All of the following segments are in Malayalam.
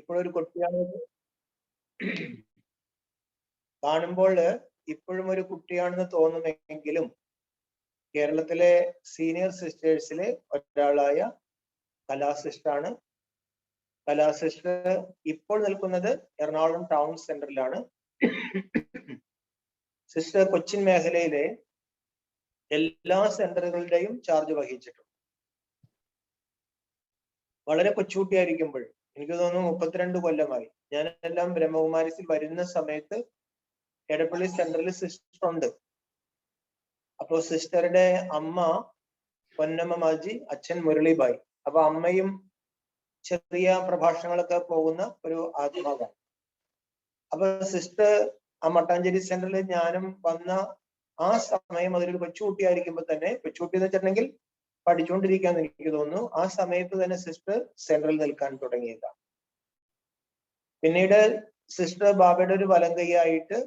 ഇപ്പോഴും ഒരു കുട്ടിയാണ് കാണുമ്പോൾ ഇപ്പോഴും ഒരു കുട്ടിയാണെന്ന് തോന്നുമെങ്കിലും കേരളത്തിലെ സീനിയർ സിസ്റ്റേഴ്സിലെ ഒരാളായ കലാസിസ്റ്ററാണ്. കലാസിസ്റ്റർ ഇപ്പോൾ നിൽക്കുന്നത് എറണാകുളം ടൗൺ സെന്ററിലാണ്. സിസ്റ്റർ കൊച്ചിൻ മേഖലയിലെ എല്ലാ സെന്ററുകളുടെയും ചാർജ് വഹിച്ചിട്ടുണ്ട്. വളരെ കൊച്ചുകുട്ടിയായിരിക്കുമ്പോൾ, എനിക്ക് തോന്നുന്നു 32 കൊല്ലമായി, ഞാനെല്ലാം ബ്രഹ്മകുമാരിസിൽ വരുന്ന സമയത്ത് എടപ്പള്ളി സെന്ററിൽ സിസ്റ്റർ ഉണ്ട്. അപ്പോ സിസ്റ്ററുടെ അമ്മ പൊന്നമ്മ മാജി, അച്ഛൻ മുരളിബായി. അപ്പൊ അമ്മയും ചെറിയ പ്രഭാഷണങ്ങളൊക്കെ പോകുന്ന ഒരു ആത്മാവാണ്. അപ്പൊ സിസ്റ്റർ ആ മട്ടാഞ്ചേരി സെന്ററിൽ ഞാനും വന്ന ആ സമയം അതിലൊരു കൊച്ചുകുട്ടിയായിരിക്കുമ്പോൾ തന്നെ, കൊച്ചുകുട്ടി എന്ന് വെച്ചിട്ടുണ്ടെങ്കിൽ പഠിച്ചുകൊണ്ടിരിക്കാന്ന് എനിക്ക് തോന്നുന്നു, ആ സമയത്ത് തന്നെ സിസ്റ്റർ സെന്ററിൽ നിൽക്കാൻ തുടങ്ങിയതാണ്. പിന്നീട് സിസ്റ്റർ ബാബയുടെ ഒരു വലങ്കൈയായിട്ട്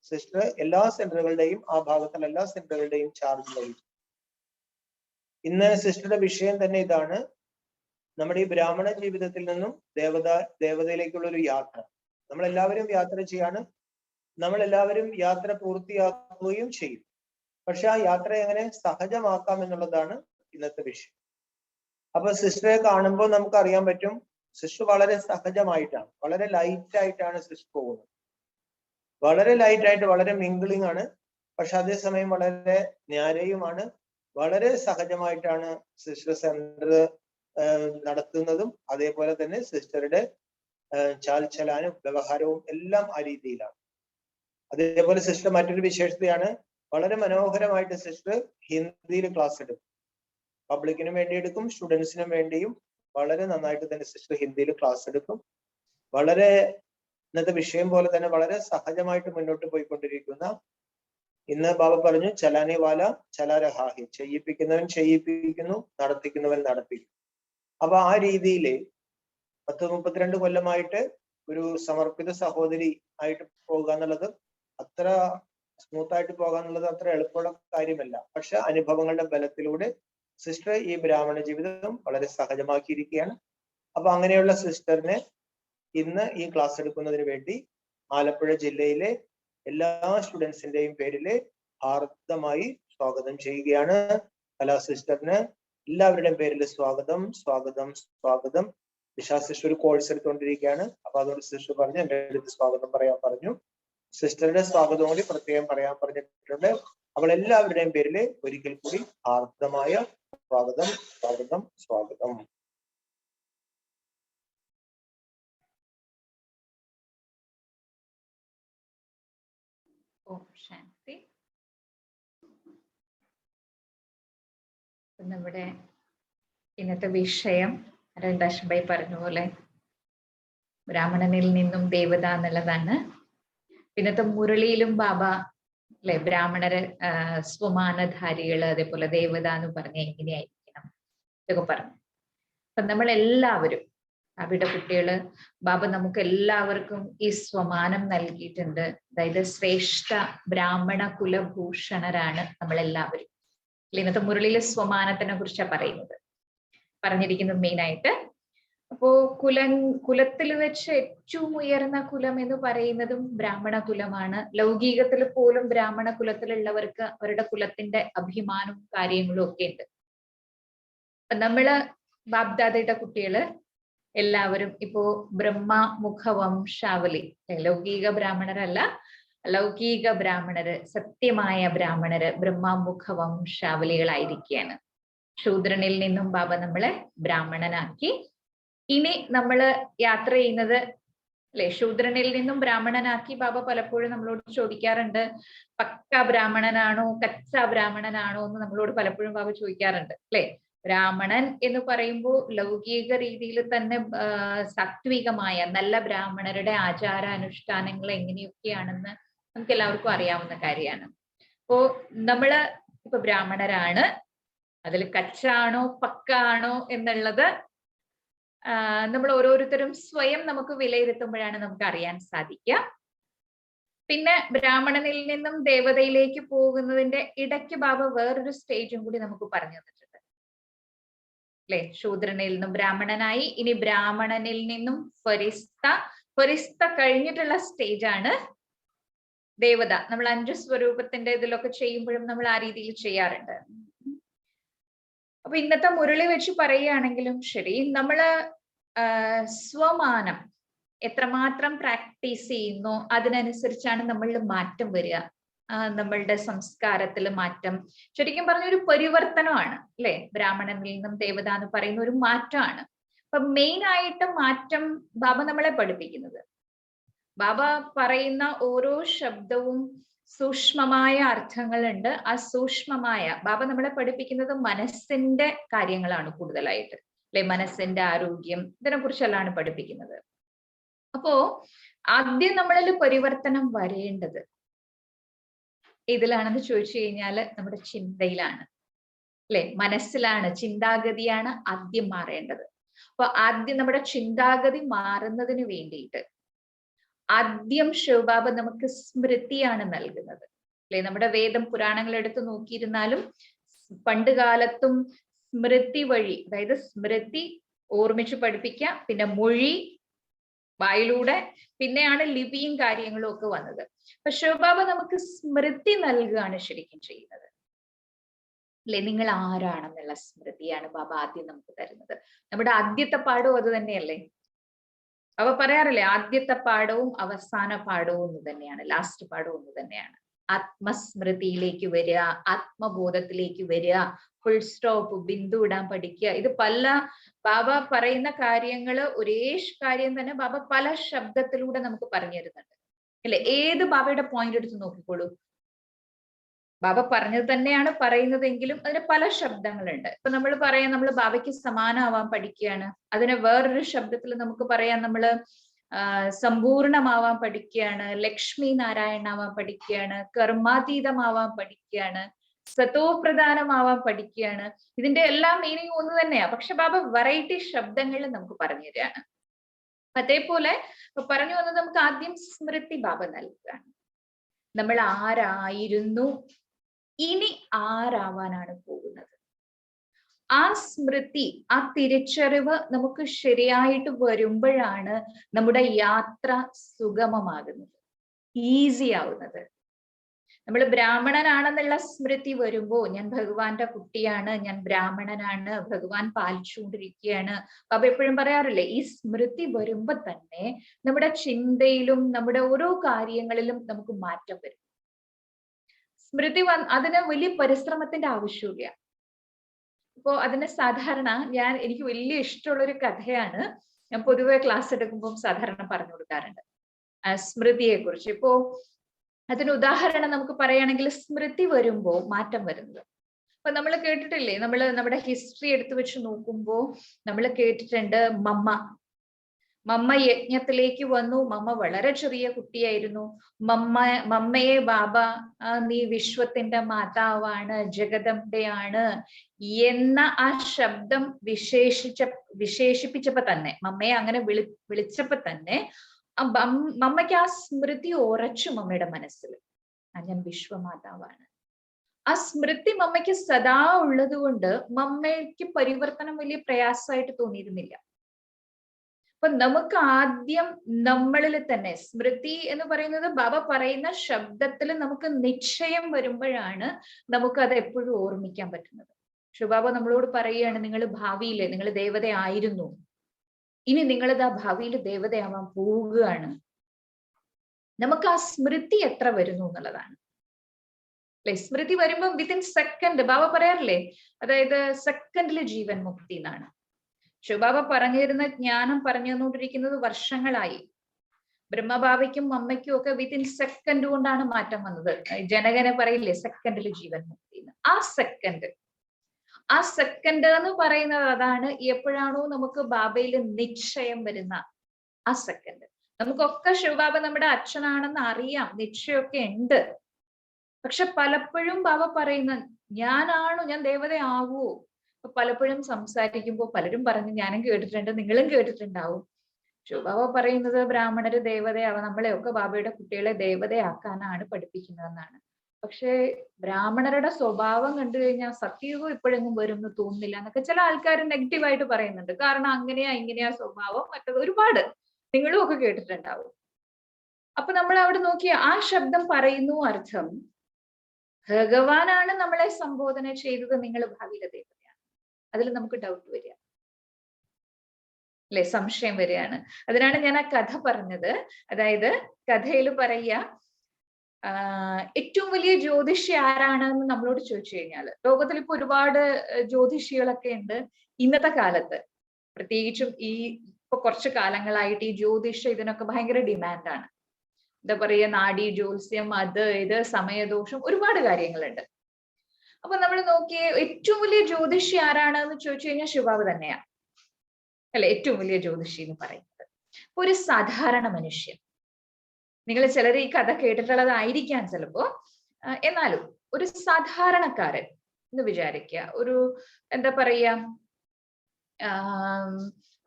സിസ്റ്റർ എല്ലാ സെന്ററുകളുടെയും, ആ ഭാഗത്തുള്ള എല്ലാ സെന്ററുകളുടെയും ചാർജ് വഹിച്ചു. ഇന്ന് സിസ്റ്ററുടെ വിഷയം തന്നെ ഇതാണ്: നമ്മുടെ ഈ ബ്രാഹ്മണ ജീവിതത്തിൽ നിന്നും ദേവതയിലേക്കുള്ള ഒരു യാത്ര. നമ്മളെല്ലാവരും യാത്ര ചെയ്യാണ്, നമ്മളെല്ലാവരും യാത്ര പൂർത്തിയാക്കുകയും ചെയ്യും. പക്ഷെ ആ യാത്ര എങ്ങനെ സഹജമാക്കാം എന്നുള്ളതാണ് ഇന്നത്തെ വിഷയം. അപ്പൊ സിസ്റ്ററെ കാണുമ്പോൾ നമുക്ക് അറിയാൻ പറ്റും, സിസ്റ്റർ വളരെ സഹജമായിട്ടാണ്, വളരെ ലൈറ്റ് ആയിട്ടാണ് സിസ്റ്റർ പോകുന്നത്. വളരെ ലൈറ്റ് ആയിട്ട്, വളരെ മിംഗിളിംഗ് ആണ്. പക്ഷെ അതേസമയം വളരെ ന്യായയുമാണ്. വളരെ സഹജമായിട്ടാണ് സിസ്റ്റർ സെന്റർ നടത്തുന്നതും. അതേപോലെ തന്നെ സിസ്റ്ററുടെ ചാൽച്ചലാനും വ്യവഹാരവും എല്ലാം ആ രീതിയിലാണ്. അതേപോലെ സിസ്റ്റർ മറ്റൊരു വിശേഷതയാണ്, വളരെ മനോഹരമായിട്ട് സിസ്റ്റർ ഹിന്ദിയിൽ ക്ലാസ് എടുക്കും. പബ്ലിക്കിനും വേണ്ടി എടുക്കും, സ്റ്റുഡൻസിനും വേണ്ടിയും വളരെ നന്നായിട്ട് തന്നെ സിസ്റ്റർ ഹിന്ദിയിൽ ക്ലാസ് എടുക്കും. വളരെ ഇന്നത്തെ വിഷയം പോലെ തന്നെ വളരെ സഹജമായിട്ട് മുന്നോട്ട് പോയിക്കൊണ്ടിരിക്കുന്ന, ഇന്ന് ബാബ പറഞ്ഞു ചലാനെ വാല ചലാ രഹാഹി, ചെയ്യിപ്പിക്കുന്നവൻ ചെയ്യിപ്പിക്കുന്നു, നടത്തിക്കുന്നവൻ നടത്തിക്കുന്നു. അപ്പൊ ആ രീതിയിൽ 32 കൊല്ലമായിട്ട് ഒരു സമർപ്പിത സഹോദരി ആയിട്ട് പോകുക എന്നുള്ളത് അത്ര സ്മൂത്തായിട്ട് പോകാന്നുള്ളത് അത്ര എളുപ്പമുള്ള കാര്യമല്ല. പക്ഷെ അനുഭവങ്ങളുടെ ബലത്തിലൂടെ സിസ്റ്റർ ഈ ബ്രാഹ്മണ ജീവിതം വളരെ സഹജമാക്കിയിരിക്കുകയാണ്. അപ്പൊ അങ്ങനെയുള്ള സിസ്റ്ററിനെ ഇന്ന് ഈ ക്ലാസ് എടുക്കുന്നതിന് വേണ്ടി ആലപ്പുഴ ജില്ലയിലെ എല്ലാ സ്റ്റുഡൻസിന്റെയും പേരില് ഹാർദമായി സ്വാഗതം ചെയ്യുകയാണ്. കലാ സിസ്റ്ററിന് എല്ലാവരുടെയും പേരിൽ സ്വാഗതം, സ്വാഗതം, സ്വാഗതം. നിഷാ സിസ്റ്റർ ഒരു കോഴ്സ് എടുത്തുകൊണ്ടിരിക്കുകയാണ്. അപ്പൊ അതുകൊണ്ട് സിസ്റ്റർ പറഞ്ഞു എൻ്റെ അടുത്ത് സ്വാഗതം പറയാൻ പറഞ്ഞു. സിസ്റ്ററുടെ സ്വാഗതം കൂടി പ്രത്യേകം പറയാൻ പറഞ്ഞിട്ടുണ്ട്. അവൾ എല്ലാവരുടെയും പേരിൽ ഒരിക്കൽ കൂടി ഹാർദമായ സ്വാഗതം, സ്വാഗതം, സ്വാഗതം. ഓം ശാന്തി. നമ്മുടെ ഇന്നത്തെ വിഷയം രണ്ടാശബായി പറഞ്ഞ പോലെ ബ്രാഹ്മണനിൽ നിന്നും ദേവത എന്നുള്ളതാണ്. ഇന്നത്തെ മുരളിയിലും ബാബ അല്ലെ ബ്രാഹ്മണര് സ്വമാനധാരികള്, അതേപോലെ ദേവത എന്ന് പറഞ്ഞ എങ്ങനെയായിരിക്കണം ഇതൊക്കെ പറഞ്ഞു. അപ്പൊ നമ്മളെല്ലാവരും അവിടെ കുട്ടികള്, ബാബ നമുക്ക് എല്ലാവർക്കും ഈ സ്വമാനം നൽകിയിട്ടുണ്ട്. അതായത് ശ്രേഷ്ഠ ബ്രാഹ്മണ കുലഭൂഷണരാണ് നമ്മളെല്ലാവരും. ഇന്നത്തെ മുരളിയിലെ സ്വമാനത്തിനെ കുറിച്ചാണ് പറഞ്ഞിരിക്കുന്നത് മെയിനായിട്ട്. അപ്പോ കുലത്തിൽ വെച്ച് ഏറ്റവും ഉയർന്ന കുലം എന്ന് പറയുന്നതും ബ്രാഹ്മണ കുലമാണ്. ലൗകികത്തിൽ പോലും ബ്രാഹ്മണ കുലത്തിലുള്ളവർക്ക് അവരുടെ കുലത്തിന്റെ അഭിമാനവും കാര്യങ്ങളും ഒക്കെ ഉണ്ട്. നമ്മള് ബാബ്ദാദയുടെ കുട്ടികള് എല്ലാവരും ഇപ്പോ ബ്രഹ്മ മുഖവംശാവലി, ലൗകിക ബ്രാഹ്മണരല്ല, ലൗകിക ബ്രാഹ്മണര്, സത്യമായ ബ്രാഹ്മണര് ബ്രഹ്മമുഖ വംശാവലികളായിരിക്കുകയാണ്. ശൂദ്രനിൽ നിന്നും ബാബ നമ്മളെ ബ്രാഹ്മണനാക്കി. ഇനി നമ്മള് യാത്ര ചെയ്യുന്നത് അല്ലെ, ശൂദ്രനിൽ നിന്നും ബ്രാഹ്മണനാക്കി. ബാബ പലപ്പോഴും നമ്മളോട് ചോദിക്കാറുണ്ട്, പക്ക ബ്രാഹ്മണനാണോ കച്ച ബ്രാഹ്മണനാണോ എന്ന് നമ്മളോട് പലപ്പോഴും ബാബ ചോദിക്കാറുണ്ട് അല്ലെ. ബ്രാഹ്മണൻ എന്ന് പറയുമ്പോൾ ലൗകിക രീതിയിൽ തന്നെ സാത്വികമായ നല്ല ബ്രാഹ്മണരുടെ ആചാര അനുഷ്ഠാനങ്ങൾ എങ്ങനെയൊക്കെയാണെന്ന് നമുക്ക് എല്ലാവർക്കും അറിയാവുന്ന കാര്യമാണ്. അപ്പോ നമ്മള് ഇപ്പൊ ബ്രാഹ്മണരാണ്, അതിൽ കച്ചാണോ പക്ക ആണോ എന്നുള്ളത് നമ്മൾ ഓരോരുത്തരും സ്വയം നമുക്ക് വിലയിരുത്തുമ്പോഴാണ് നമുക്ക് അറിയാൻ സാധിക്കുക. പിന്നെ ബ്രാഹ്മണനിൽ നിന്നും ദേവതയിലേക്ക് പോകുന്നതിന്റെ ഇടയ്ക്ക് ബാബ വേറൊരു സ്റ്റേജും കൂടി നമുക്ക് പറഞ്ഞു തന്നിട്ടുണ്ട്. അല്ലെ? ശൂദ്രനിൽ നിന്നും ബ്രാഹ്മണനായി. ഇനി ബ്രാഹ്മണനിൽ നിന്നും ഫരിസ്ത കഴിഞ്ഞിട്ടുള്ള സ്റ്റേജ് ആണ് ദേവത. നമ്മൾ 5 സ്വരൂപത്തിന്റെ ഇതിലൊക്കെ ചെയ്യുമ്പോഴും നമ്മൾ ആ രീതിയിൽ ചെയ്യാറുണ്ട്. അപ്പൊ ഇന്നത്തെ മുരളി വെച്ച് പറയുകയാണെങ്കിലും ശരി, നമ്മള് സ്വമാനം എത്രമാത്രം പ്രാക്ടീസ് ചെയ്യുന്നു അതിനനുസരിച്ചാണ് നമ്മളിൽ മാറ്റം വരിക. നമ്മളുടെ സംസ്കാരത്തിൽ മാറ്റം, ശരിക്കും പറഞ്ഞ ഒരു പരിവർത്തനമാണ് അല്ലെ? ബ്രാഹ്മണനിൽ നിന്നും ദേവത എന്ന് പറയുന്ന ഒരു മാറ്റമാണ്. അപ്പൊ മെയിൻ ആയിട്ട് മാറ്റം ബാബ നമ്മളെ പഠിപ്പിക്കുന്നത്, ബാബ പറയുന്ന ഓരോ ശബ്ദവും സൂക്ഷ്മമായ അർത്ഥങ്ങളുണ്ട്. ആ സൂക്ഷ്മമായ ബാബ നമ്മളെ പഠിപ്പിക്കുന്നത് മനസ്സിന്റെ കാര്യങ്ങളാണ് കൂടുതലായിട്ട് അല്ലെ? മനസ്സിന്റെ ആരോഗ്യം, ഇതിനെ കുറിച്ചെല്ലാം പഠിപ്പിക്കുന്നത്. അപ്പോ ആദ്യം നമ്മളിൽ പരിവർത്തനം വരേണ്ടത് ഇതിലാണെന്ന് ചോദിച്ചു കഴിഞ്ഞാല് നമ്മുടെ ചിന്തയിലാണ് അല്ലെ? മനസ്സിലാണ്, ചിന്താഗതിയാണ് ആദ്യം മാറേണ്ടത്. അപ്പൊ ആദ്യം നമ്മുടെ ചിന്താഗതി മാറുന്നതിന് വേണ്ടിയിട്ട് ആദ്യം ശിവബാബ നമുക്ക് സ്മൃതിയാണ് നൽകുന്നത് അല്ലെ? നമ്മുടെ വേദം പുരാണങ്ങൾ എടുത്ത് നോക്കിയിരുന്നാലും പണ്ട് കാലത്തും സ്മൃതി വഴി, അതായത് സ്മൃതി ഓർമ്മിച്ച് പഠിപ്പിക്കുക, പിന്നെ മൊഴി വായിലൂടെ, പിന്നെയാണ് ലിപിയും കാര്യങ്ങളും ഒക്കെ വന്നത്. അപ്പൊ ശിവബാബ നമുക്ക് സ്മൃതി നൽകുകയാണ് ശരിക്കും ചെയ്യുന്നത് അല്ലെ? നിങ്ങൾ ആരാണെന്നുള്ള സ്മൃതിയാണ് ബാബ ആദ്യം നമുക്ക് തരുന്നത്. നമ്മുടെ ആദ്യത്തെ പാഠവും അത് തന്നെയല്ലേ? അവ പറയാറില്ലേ, ആദ്യത്തെ പാഠവും അവസാന പാഠവും ഒന്ന് തന്നെയാണ്, ലാസ്റ്റ് പാഠവും ഒന്ന് തന്നെയാണ്. ആത്മസ്മൃതിയിലേക്ക് വരിക, ആത്മബോധത്തിലേക്ക് വരിക, ഫുൾ സ്റ്റോപ്പ്, ബിന്ദു ഇടാൻ പഠിക്കുക. ഇത് പല ബാബ പറയുന്ന കാര്യങ്ങള്, ഒരേ കാര്യം തന്നെ ബാബ പല ശബ്ദത്തിലൂടെ നമുക്ക് പറഞ്ഞു തരുന്നുണ്ട് അല്ലെ? ഏത് ബാബയുടെ പോയിന്റ് എടുത്ത് നോക്കിക്കോളൂ, ബാബ പറഞ്ഞത് തന്നെയാണ് പറയുന്നതെങ്കിലും അതിന് പല ശബ്ദങ്ങളുണ്ട്. ഇപ്പൊ നമ്മൾ പറയാം നമ്മൾ ബാബയ്ക്ക് സമാനമാവാൻ പഠിക്കുകയാണ്, അതിനെ വേറൊരു ശബ്ദത്തിൽ നമുക്ക് പറയാം നമ്മള് സമ്പൂർണമാവാൻ പഠിക്കുകയാണ്, ലക്ഷ്മി നാരായണാവാൻ പഠിക്കുകയാണ്, കർമാതീതമാവാൻ പഠിക്കുകയാണ്, സതോപ്രധാനമാവാൻ പഠിക്കുകയാണ്. ഇതിന്റെ എല്ലാ മീനിങ് ഒന്ന് തന്നെയാ, പക്ഷെ ബാബ വെറൈറ്റി ശബ്ദങ്ങൾ നമുക്ക് പറഞ്ഞു തരികയാണ്. അതേപോലെ പറഞ്ഞു വന്നത് നമുക്ക് ആദ്യം സ്മൃതി ബാബ നൽകുകയാണ്. നമ്മൾ ആരായിരുന്നു, ഇനി ആരാവാനാണ് പോകുന്നത്. ആ സ്മൃതി, ആ തിരിച്ചറിവ് നമുക്ക് ശരിയായിട്ട് വരുമ്പോഴാണ് നമ്മുടെ യാത്ര സുഗമമാകുന്നത്, ഈസി ആവുന്നത്. നമ്മൾ ബ്രാഹ്മണനാണെന്നുള്ള സ്മൃതി വരുമ്പോ, ഞാൻ ഭഗവാന്റെ കുട്ടിയാണ്, ഞാൻ ബ്രാഹ്മണനാണ്, ഭഗവാൻ പാലിച്ചുകൊണ്ടിരിക്കുകയാണ്, ബാബ എപ്പോഴും പറയാറില്ലേ, ഈ സ്മൃതി വരുമ്പോ തന്നെ നമ്മുടെ ചിന്തയിലും നമ്മുടെ ഓരോ കാര്യങ്ങളിലും നമുക്ക് മാറ്റം വരും. സ്മൃതി അതിന് വലിയ പരിശ്രമത്തിന്റെ ആവശ്യമില്ല. ഇപ്പോ അതിന് സാധാരണ എനിക്ക് വലിയ ഇഷ്ടമുള്ള ഒരു കഥയാണ് ഞാൻ പൊതുവെ ക്ലാസ് എടുക്കുമ്പോൾ സാധാരണ പറഞ്ഞു കൊടുക്കാറുണ്ട്, സ്മൃതിയെ കുറിച്ച്. ഇപ്പോ അതിന് ഉദാഹരണം നമുക്ക് പറയുകയാണെങ്കിൽ, സ്മൃതി വരുമ്പോ മാറ്റം വരുന്നത്. അപ്പൊ നമ്മൾ കേട്ടിട്ടില്ലേ, നമ്മുടെ ഹിസ്റ്ററി എടുത്തു വെച്ച് നോക്കുമ്പോ നമ്മൾ കേട്ടിട്ടുണ്ട്, മമ്മ യജ്ഞത്തിലേക്ക് വന്നു. മമ്മ വളരെ ചെറിയ കുട്ടിയായിരുന്നു. മമ്മയെ ബാബ നീ വിശ്വത്തിന്റെ മാതാവാണ്, ജഗദംബയാണ് എന്ന ആ ശബ്ദം വിശേഷിപ്പിച്ചപ്പോ തന്നെ, മമ്മയെ അങ്ങനെ വിളിച്ചപ്പോ തന്നെ മമ്മയ്ക്ക് ആ സ്മൃതി ഉറച്ചു മമ്മയുടെ മനസ്സിൽ, ഞാൻ വിശ്വമാതാവാണ്. ആ സ്മൃതി മമ്മയ്ക്ക് സദാ ഉള്ളത് കൊണ്ട് മമ്മയ്ക്ക് പരിവർത്തനം വലിയ പ്രയാസമായിട്ട് തോന്നിയിരുന്നില്ല. അപ്പൊ നമുക്ക് ആദ്യം നമ്മളിൽ തന്നെ സ്മൃതി എന്ന് പറയുന്നത് ബാബ പറയുന്ന ശബ്ദത്തിൽ നമുക്ക് നിശ്ചയം വരുമ്പോഴാണ് നമുക്ക് അത് എപ്പോഴും ഓർമ്മിക്കാൻ പറ്റുന്നത്. ശിവബാബ നമ്മളോട് പറയുകയാണ്, നിങ്ങൾ ഭാവിയിലെ നിങ്ങൾ ദേവതയായിരുന്നു, ഇനി നിങ്ങളിത് ആ ഭാവിയിൽ ദേവതയാവാൻ പോവുകയാണ്. നമുക്ക് ആ സ്മൃതി എത്ര വരുന്നു എന്നുള്ളതാണ് അല്ലെ? സ്മൃതി വരുമ്പോൾ വിത്തിൻ സെക്കൻഡ്, ബാബ പറയാറില്ലേ, അതായത് സെക്കൻഡില് ജീവൻ മുക്തി എന്നാണ്. ശിവബാബ പറഞ്ഞിരുന്ന ജ്ഞാനം പറഞ്ഞു തന്നുകൊണ്ടിരിക്കുന്നത് വർഷങ്ങളായി. ബ്രഹ്മബാബയ്ക്കും അമ്മയ്ക്കും ഒക്കെ വിത്തിൻ സെക്കൻഡ് കൊണ്ടാണ് മാറ്റം വന്നത്. ജനകനെ പറയില്ലേ സെക്കൻഡില് ജീവൻ മുക്തി. ആ സെക്കൻഡ് എന്ന് പറയുന്നത് അതാണ്. എപ്പോഴാണോ നമുക്ക് ബാബയിൽ നിശ്ചയം വരുന്ന ആ സെക്കൻഡ്. നമുക്കൊക്കെ ശിവബാബ നമ്മുടെ അച്ഛനാണെന്ന് അറിയാം, നിശ്ചയമൊക്കെ ഉണ്ട്. പക്ഷെ പലപ്പോഴും ബാബ പറയുന്ന ഞാൻ ദേവതയാവുമോ? അപ്പൊ പലപ്പോഴും സംസാരിക്കുമ്പോൾ പലരും പറഞ്ഞു, ഞാനും കേട്ടിട്ടുണ്ട്, നിങ്ങളും കേട്ടിട്ടുണ്ടാവും, ശിവബാബ പറയുന്നത് ബ്രാഹ്മണര് ദേവതയാവാം, നമ്മളെയൊക്കെ ബാബയുടെ കുട്ടികളെ ദേവതയാക്കാനാണ് പഠിപ്പിക്കുന്നതെന്നാണ്. പക്ഷേ ബ്രാഹ്മണരുടെ സ്വഭാവം കണ്ടു കഴിഞ്ഞാൽ സത്യയുഗം ഇപ്പോഴെങ്ങും വരും എന്ന് തോന്നുന്നില്ല എന്നൊക്കെ ചില ആൾക്കാർ നെഗറ്റീവായിട്ട് പറയുന്നുണ്ട്. കാരണം അങ്ങനെയാ ഇങ്ങനെയാ സ്വഭാവം, മറ്റത് ഒരുപാട് നിങ്ങളും ഒക്കെ കേട്ടിട്ടുണ്ടാവും. അപ്പൊ നമ്മൾ അവിടെ നോക്കിയ ആ ശബ്ദം പറയുന്നു അർത്ഥം ഭഗവാനാണ് നമ്മളെ സംബോധന ചെയ്തത്, നിങ്ങൾ ഭാവിയിലെ ദേവതയാണ്. അതിൽ നമുക്ക് ഡൗട്ട് വരിക അല്ലെ, സംശയം വരികയാണ്. അതിനാണ് ഞാൻ ആ കഥ പറഞ്ഞത്. അതായത് കഥയിൽ പറയുക, ഏറ്റവും വലിയ ജ്യോതിഷി ആരാണെന്ന് നമ്മളോട് ചോദിച്ചു കഴിഞ്ഞാൽ, ലോകത്തിൽ ഇപ്പൊ ഒരുപാട് ജ്യോതിഷികളൊക്കെ ഉണ്ട്. ഇന്നത്തെ കാലത്ത് പ്രത്യേകിച്ചും ഇപ്പൊ കുറച്ച് കാലങ്ങളായിട്ട് ഈ ജ്യോതിഷം ഇതിനൊക്കെ ഭയങ്കര ഡിമാൻഡാണ്. എന്താ പറയുക, നാഡി ജ്യോത്സ്യം, അത് ഇത് സമയദോഷം, ഒരുപാട് കാര്യങ്ങളുണ്ട്. അപ്പൊ നമ്മൾ നോക്കിയ ഏറ്റവും വലിയ ജ്യോതിഷി ആരാണെന്ന് ചോദിച്ചു കഴിഞ്ഞാൽ ശിവാവ് തന്നെയാണ് അല്ലെ, ഏറ്റവും വലിയ ജ്യോതിഷി എന്ന് പറയുന്നത്. ഒരു സാധാരണ മനുഷ്യൻ, നിങ്ങൾ ചിലർ ഈ കഥ കേട്ടിട്ടുള്ളതായിരിക്കാം ചിലപ്പോ, എന്നാലും ഒരു സാധാരണക്കാരൻ എന്ന് വിചാരിക്കുക. ഒരു എന്താ പറയാ,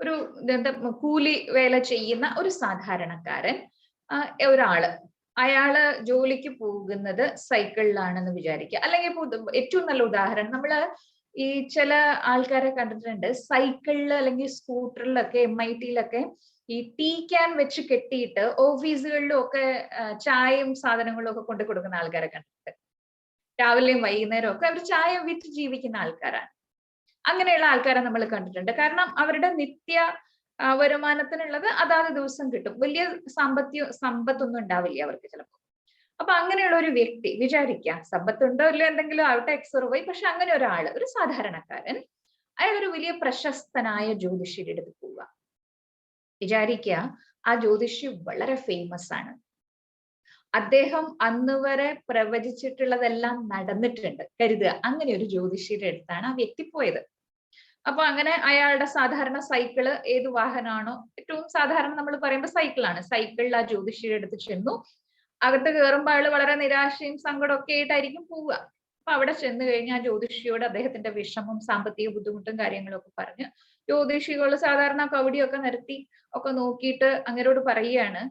ഒരു എന്താ കൂലി വേല ചെയ്യുന്ന ഒരു സാധാരണക്കാരൻ, ഒരാള്, അയാള് ജോലിക്ക് പോകുന്നത് സൈക്കിളിലാണെന്ന് വിചാരിക്കുക. അല്ലെങ്കിൽ ഏറ്റവും നല്ല ഉദാഹരണം, നമ്മള് ഈ ചില ആൾക്കാരെ കണ്ടിട്ടുണ്ട് സൈക്കിളിൽ അല്ലെങ്കിൽ സ്കൂട്ടറിലൊക്കെ MIT-ലൊക്കെ ഈ ടീ ക്യാൻ വെച്ച് കെട്ടിയിട്ട് ഓഫീസുകളിലും ഒക്കെ ചായയും സാധനങ്ങളും ഒക്കെ കൊണ്ടു കൊടുക്കുന്ന ആൾക്കാരെ കണ്ടിട്ടുണ്ട്. രാവിലെയും വൈകുന്നേരവും ഒക്കെ അവർ ചായ വിറ്റ് ജീവിക്കുന്ന ആൾക്കാരാണ്. അങ്ങനെയുള്ള ആൾക്കാരെ നമ്മൾ കണ്ടിട്ടുണ്ട്. കാരണം അവരുടെ നിത്യ വരുമാനത്തിനുള്ളത് അതാത് ദിവസം കിട്ടും. വലിയ സമ്പത്തൊന്നും ഉണ്ടാവില്ല അവർക്ക് ചിലപ്പോൾ. അപ്പൊ അങ്ങനെയുള്ള ഒരു വ്യക്തി വിചാരിക്കുക, സമ്പത്തുണ്ടോ ഇല്ല എന്തെങ്കിലും ആവട്ടെ, XY, പക്ഷെ അങ്ങനെ ഒരാള്, ഒരു സാധാരണക്കാരൻ, അയാൾ ഒരു വലിയ പ്രശസ്തനായ ജ്യോതിഷിയുടെ അടുത്ത് പോവുക. വിചാരിക്കുക ആ ജ്യോതിഷി വളരെ ഫേമസ് ആണ്, അദ്ദേഹം അന്ന് വരെ പ്രവചിച്ചിട്ടുള്ളതെല്ലാം നടന്നിട്ടുണ്ട് കരുതുക. അങ്ങനെ ഒരു ജ്യോതിഷിയുടെ അടുത്താണ് ആ വ്യക്തി പോയത്. അപ്പൊ അങ്ങനെ അയാളുടെ സാധാരണ സൈക്കിള്, ഏത് വാഹനമാണോ ഏറ്റവും സാധാരണ നമ്മൾ പറയുമ്പോൾ സൈക്കിളാണ്, സൈക്കിളിൽ ആ ജ്യോതിഷിയുടെ അടുത്ത് ചെന്നു. അകത്ത് കയറുമ്പോൾ അയാൾ വളരെ നിരാശയും സങ്കടവും ഒക്കെ ആയിട്ടായിരിക്കും പോവുക. അപ്പൊ അവിടെ ചെന്ന് കഴിഞ്ഞാൽ ആ ജ്യോതിഷിയോട് അദ്ദേഹത്തിന്റെ വിഷമം, സാമ്പത്തിക ബുദ്ധിമുട്ടും കാര്യങ്ങളും ഒക്കെ പറഞ്ഞ്, ജ്യോതിഷികൾ സാധാരണ കവടിയൊക്കെ നിരത്തി ഒക്കെ നോക്കിയിട്ട് അങ്ങരോട് പറയുകയാണ്,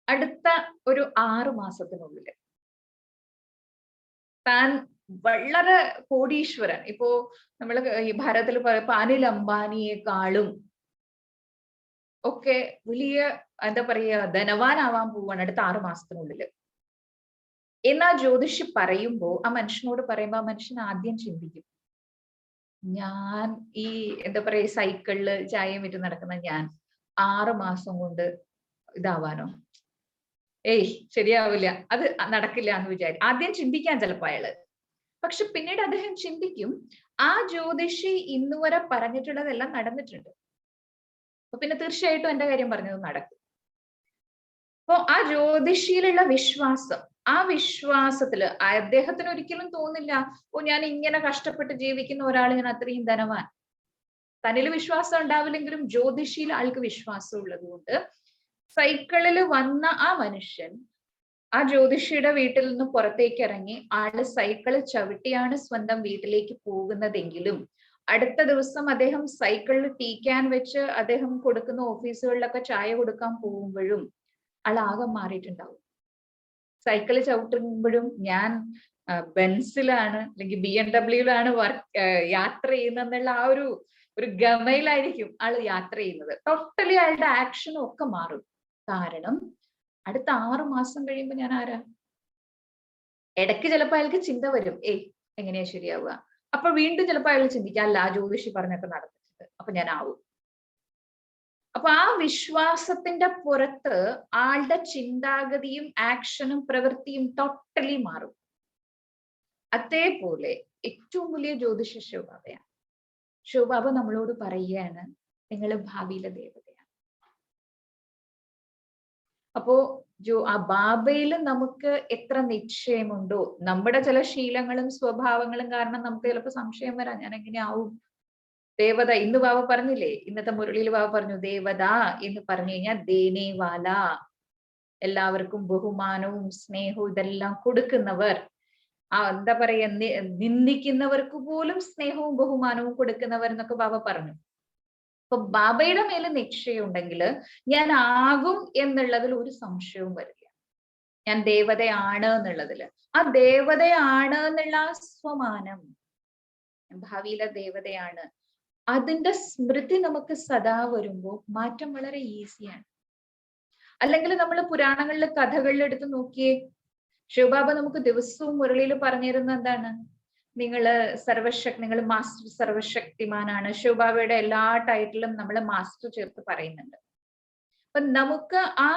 അടുത്ത ഒരു 6 മാസത്തിനുള്ളിൽ താൻ വളരെ കോടീശ്വരൻ, ഇപ്പോ നമ്മൾ ഈ ഭാരതത്തിൽ പറയുമ്പോ അനിൽ അംബാനിയെക്കാളും ഒക്കെ വലിയ എന്താ പറയുക ധനവാനാവാൻ പോവാണ് അടുത്ത 6 മാസത്തിനുള്ളിൽ എന്നാ ജ്യോതിഷി പറയുമ്പോ, ആ മനുഷ്യനോട് പറയുമ്പോ ആ മനുഷ്യൻ ആദ്യം ചിന്തിക്കും, ഞാൻ ഈ എന്താ പറയാ സൈക്കിളില് ചായയും വിറ്റ് നടക്കുന്ന ഞാൻ 6 മാസം കൊണ്ട് ഇതാവാനോ? ഏയ് ശരിയാവില്ല, അത് നടക്കില്ല എന്ന് വിചാരിക്കും. ആദ്യം ചിന്തിക്കാൻ ചിലപ്പോ അയാള്. പക്ഷെ പിന്നീട് അദ്ദേഹം ചിന്തിക്കും, ആ ജ്യോതിഷി ഇന്നുവരെ പറഞ്ഞിട്ടുള്ളതെല്ലാം നടന്നിട്ടുണ്ട്, അപ്പൊ പിന്നെ തീർച്ചയായിട്ടും എന്റെ കാര്യം പറഞ്ഞത് നടക്കും. അപ്പൊ ആ ജ്യോതിഷിയിലുള്ള വിശ്വാസം, ആ വിശ്വാസത്തില് അദ്ദേഹത്തിന് ഒരിക്കലും തോന്നില്ല, ഓ ഞാൻ ഇങ്ങനെ കഷ്ടപ്പെട്ട് ജീവിക്കുന്ന ഒരാൾ, ഞാൻ അത്രയും ധനവാൻ. തന്നിൽ വിശ്വാസം ഉണ്ടാവില്ലെങ്കിലും ജ്യോതിഷിയിൽ ആൾക്ക് വിശ്വാസം ഉള്ളത് കൊണ്ട് സൈക്കിളിൽ വന്ന ആ മനുഷ്യൻ ആ ജ്യോതിഷിയുടെ വീട്ടിൽ നിന്ന് പുറത്തേക്ക് ഇറങ്ങി, ആള് സൈക്കിള് ചവിട്ടിയാണ് സ്വന്തം വീട്ടിലേക്ക് പോകുന്നതെങ്കിലും അടുത്ത ദിവസം അദ്ദേഹം സൈക്കിളിൽ ടീ ക്യാൻ വെച്ച് അദ്ദേഹം കൊടുക്കുന്ന ഓഫീസുകളിലൊക്കെ ചായ കൊടുക്കാൻ പോകുമ്പോഴും ആളാകെ മാറിയിട്ടുണ്ടാവും. സൈക്കിള് ചവിട്ടുമ്പോഴും ഞാൻ ബെൻസിലാണ് അല്ലെങ്കിൽ BMW-യിലാണ് യാത്ര ചെയ്യുന്നതെന്നുള്ള ആ ഒരു ഗമയിലായിരിക്കും ആള് യാത്ര ചെയ്യുന്നത്. ടോട്ടലി അയാളുടെ ആക്ഷനും ഒക്കെ മാറും. കാരണം അടുത്ത 6 മാസം കഴിയുമ്പോ ഞാൻ ആരാ? ഇടയ്ക്ക് ചിലപ്പോ അയാൾക്ക് ചിന്ത വരും, ഏയ് എങ്ങനെയാ ശരിയാവുക? അപ്പൊ വീണ്ടും ചിലപ്പോ അയാൾ ചിന്തിക്കാം, അല്ല ആ ജ്യോതിഷി പറഞ്ഞൊക്കെ നടന്നിട്ടുണ്ട്, അപ്പൊ ഞാൻ ആവും. അപ്പൊ ആ വിശ്വാസത്തിന്റെ പുറത്ത് ആളുടെ ചിന്താഗതിയും ആക്ഷനും പ്രവൃത്തിയും ടോട്ടലി മാറും. അതേപോലെ ഏറ്റവും വലിയ ജ്യോതിഷ ശിവബാബയാണ്. ശിവബാബ നമ്മളോട് പറയുകയാണ്, നിങ്ങൾ ഭാവിയിലെ ദേവതയാണ്. അപ്പോ ആ ബാബയിൽ നമുക്ക് എത്ര നിശ്ചയമുണ്ടോ, നമ്മുടെ ചില ശീലങ്ങളും സ്വഭാവങ്ങളും കാരണം നമുക്ക് ചിലപ്പോൾ സംശയം വരാം, ഞാൻ എങ്ങനെയാവും ദേവത. ഇന്ന് ബാബ പറഞ്ഞില്ലേ, ഇന്നത്തെ മുരളിയിൽ ബാബ പറഞ്ഞു, ദേവത എന്ന് പറഞ്ഞു കഴിഞ്ഞാൽ ദേനേവാല, എല്ലാവർക്കും ബഹുമാനവും സ്നേഹവും ഇതെല്ലാം കൊടുക്കുന്നവർ. ആ എന്താ പറയാ, നിന്ദിക്കുന്നവർക്ക് പോലും സ്നേഹവും ബഹുമാനവും കൊടുക്കുന്നവർ എന്നൊക്കെ ബാബ പറഞ്ഞു. അപ്പൊ ബാബയുടെ മേലെ നിശ്ചയം ഉണ്ടെങ്കിൽ ഞാൻ ആകും എന്നുള്ളതിൽ ഒരു സംശയവും വരില്ല. ഞാൻ ദേവതയാണ് എന്നുള്ളതില്. ആ ദേവതയാണ് എന്നുള്ള ആ സ്വമാനം, ഭാവിയിലെ ദേവതയാണ്, അതിന്റെ സ്മൃതി നമുക്ക് സദാ വരുമ്പോൾ മാറ്റം വളരെ ഈസിയാണ്. അല്ലെങ്കിൽ നമ്മൾ പുരാണങ്ങളിലെ കഥകളിൽ എടുത്ത് നോക്കിയേ, ശിവബാബ നമുക്ക് ദിവസവും മുരളിയിൽ പറഞ്ഞിരുന്ന എന്താണ്? നിങ്ങൾ മാസ്റ്റർ സർവശക്തിമാനാണ്. ശിവബാബയുടെ എല്ലാ ടൈറ്റിലും നമ്മൾ മാസ്റ്റർ ചേർത്ത് പറയുന്നുണ്ട്. അപ്പൊ നമുക്ക് ആ